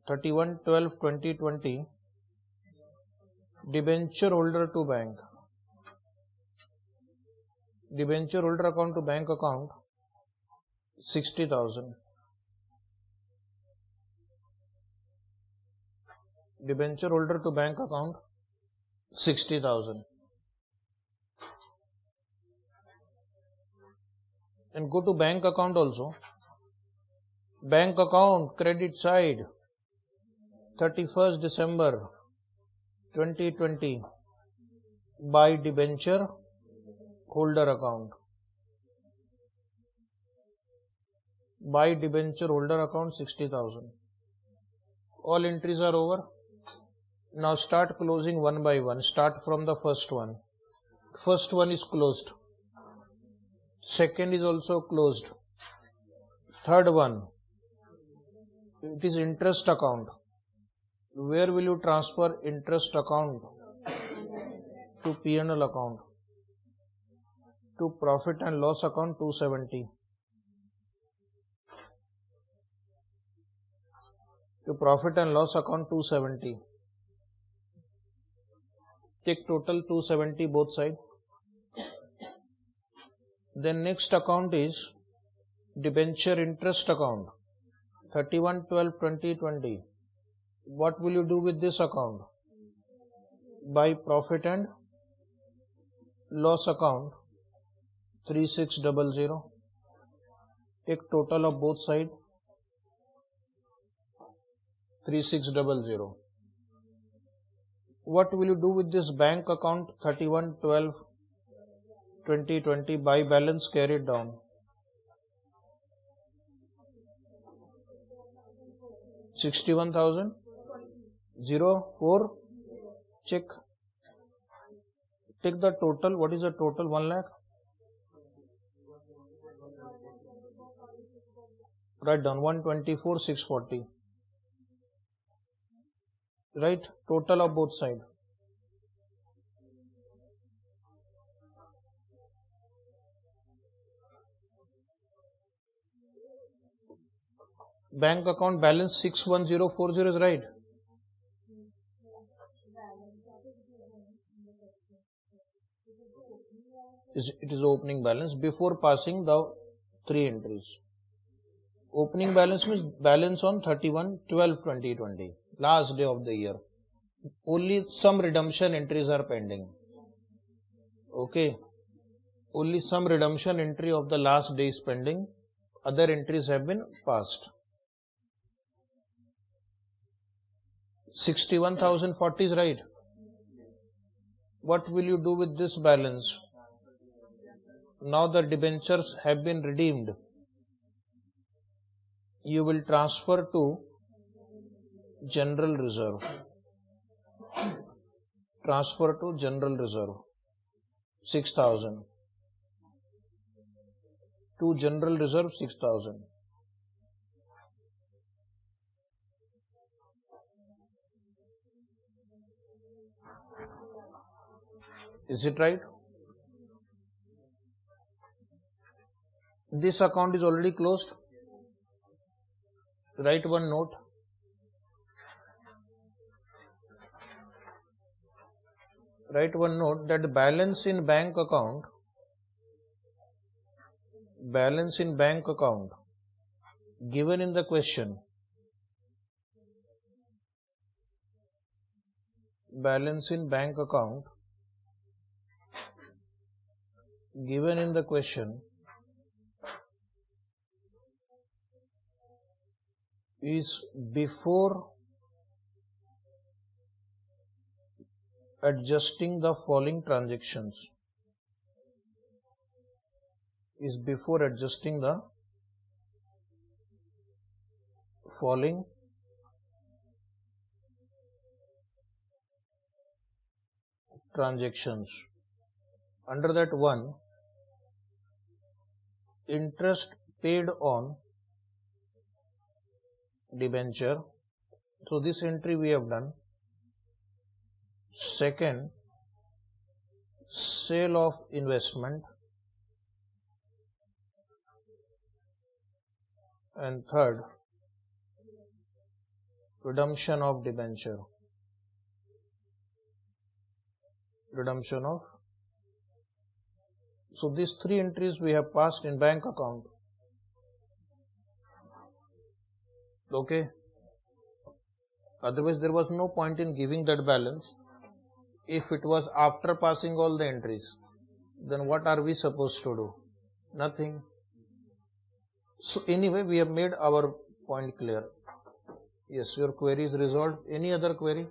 31/12/2020 debenture holder to bank. Debenture holder account to bank account 60,000. Debenture holder to bank account 60,000. And go to bank account also. Bank account credit side 31st December 2020 by debenture holder account. By debenture holder account 60,000. All entries are over. Now start closing one by one. Start from the first one. First one is closed. Second is also closed. Third one, it is interest account. Where will you transfer interest account? To P&L account. To profit and loss account 270. To profit and loss account 270. Take total 270 both side. Then next account is debenture interest account 31/12/2020. What will you do with this account? By profit and loss account 3600. Take total of both side 3600. What will you do with this bank account 31/12/2020 by balance carried down? 61,004. Check. Take the total. What is the total? 1 lakh. Write down 124,640. Right? Total of both side. Bank account balance 61040 is right. It is opening balance before passing the 3 entries. Opening balance means balance on 31/12/2020, last day of the year. Only some redemption entries are pending. Okay. Only some redemption entry of the last day is pending. Other entries have been passed. 61,040 is right. What will you do with this balance? Now the debentures have been redeemed. You will transfer to general reserve. Transfer to general reserve 6,000. To general reserve 6,000. Is it right? This account is already closed. Write one note. Write one note that balance in bank account given in the question, balance in bank account given in the question is before adjusting the following transactions. Is before adjusting the following transactions. Under that one, interest paid on debenture. So this entry we have done. Second, sale of investment. And third, redemption of debenture. Redemption of. So these three entries we have passed in bank account. Okay. Otherwise there was no point in giving that balance. If it was after passing all the entries, then what are we supposed to do? Nothing. So anyway, we have made our point clear. Yes, your query is resolved. Any other query?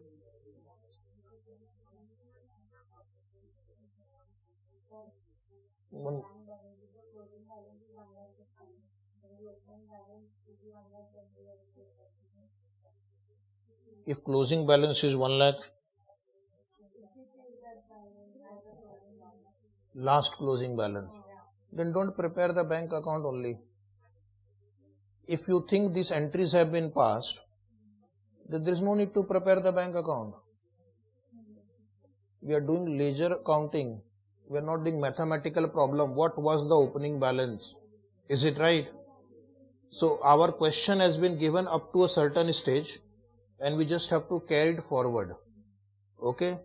One. If closing balance is 1 lakh, last closing balance, then don't prepare the bank account only. If you think these entries have been passed, then there is no need to prepare the bank account. We are doing ledger accounting. We are not doing mathematical problem. What was the opening balance? Is it right? So our question has been given up to a certain stage and we just have to carry it forward. Okay?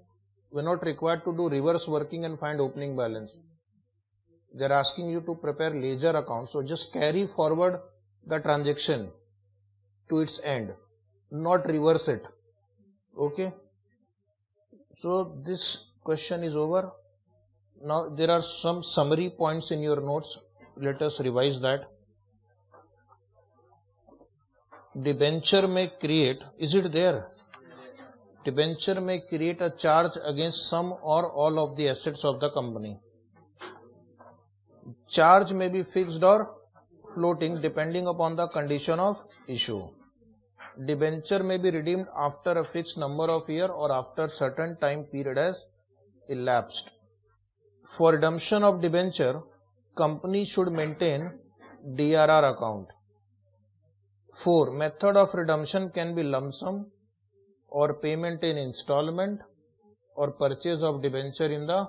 We are not required to do reverse working and find opening balance. They are asking you to prepare ledger account. So just carry forward the transaction to its end, not reverse it. Okay? So this question is over. Now there are some summary points in your notes. Let us revise that. Debenture may create, is it there? Debenture may create a charge against some or all of the assets of the company. Charge may be fixed or floating depending upon the condition of issue. Debenture may be redeemed after a fixed number of years or after certain time period has elapsed. For redemption of debenture, company should maintain DRR account. 4. Method of redemption can be lump sum or payment in installment or purchase of debenture in the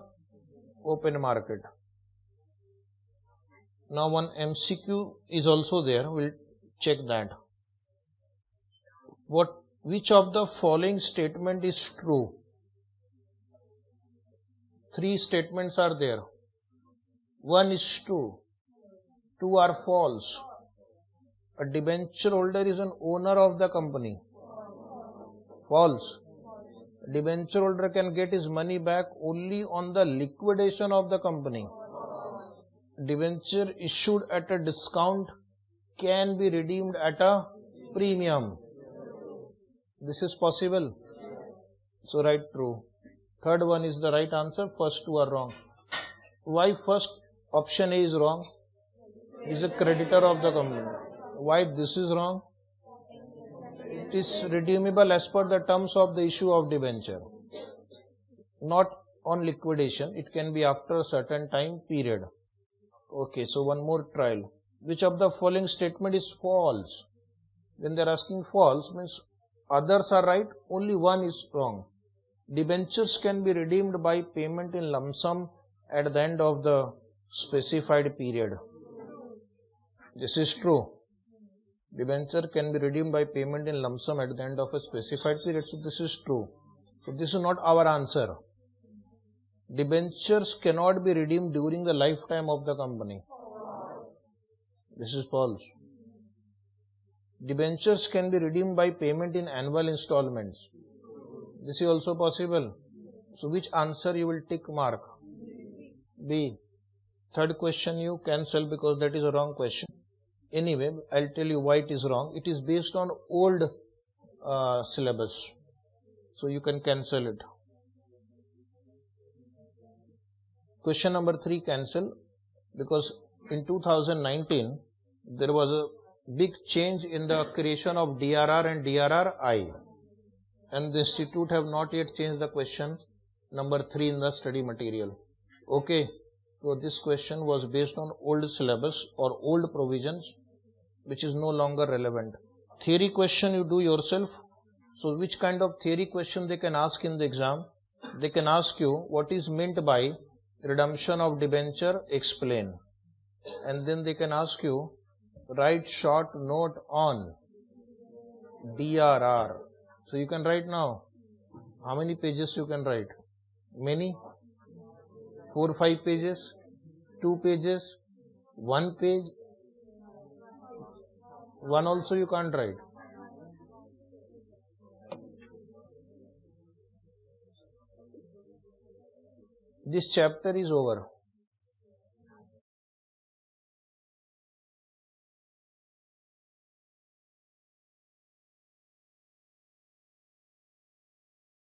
open market. Now one MCQ is also there. We'll check that. Which of the following statement is true? 3 statements are there. 1 is true. 2 are false. A debenture holder is an owner of the company. False. A debenture holder can get his money back only on the liquidation of the company. Debenture issued at a discount can be redeemed at a premium. This is possible. So write true. Third one is the right answer. First 2 are wrong. Why first option A is wrong? He is a creditor of the company. Why this is wrong? It is redeemable as per the terms of the issue of debenture. Not on liquidation. It can be after a certain time period. Okay, so one more trial. Which of the following statement is false? When they are asking false, means others are right, only one is wrong. Debentures can be redeemed by payment in lump sum at the end of the specified period. This is true. Debenture can be redeemed by payment in lump sum at the end of a specified period. So this is true. So this is not our answer. Debentures cannot be redeemed during the lifetime of the company. This is false. Debentures can be redeemed by payment in annual installments. This is also possible. So which answer you will tick mark? B. Third question you cancel because that is a wrong question. Anyway, I'll tell you why it is wrong. It is based on old syllabus. So you can cancel it. Question number 3 cancel because in 2019 there was a big change in the creation of DRR and DRRI, and the institute have not yet changed the question number 3 in the study material. Okay, so this question was based on old syllabus or old provisions which is no longer relevant. Theory question you do yourself. So which kind of theory question they can ask in the exam? They can ask you what is meant by redemption of debenture, explain. And then they can ask you write short note on DRR. So you can write now. How many pages you can write? Many? 4 or 5 pages? 2 pages? 1 page? 1 also you can't write. This chapter is over.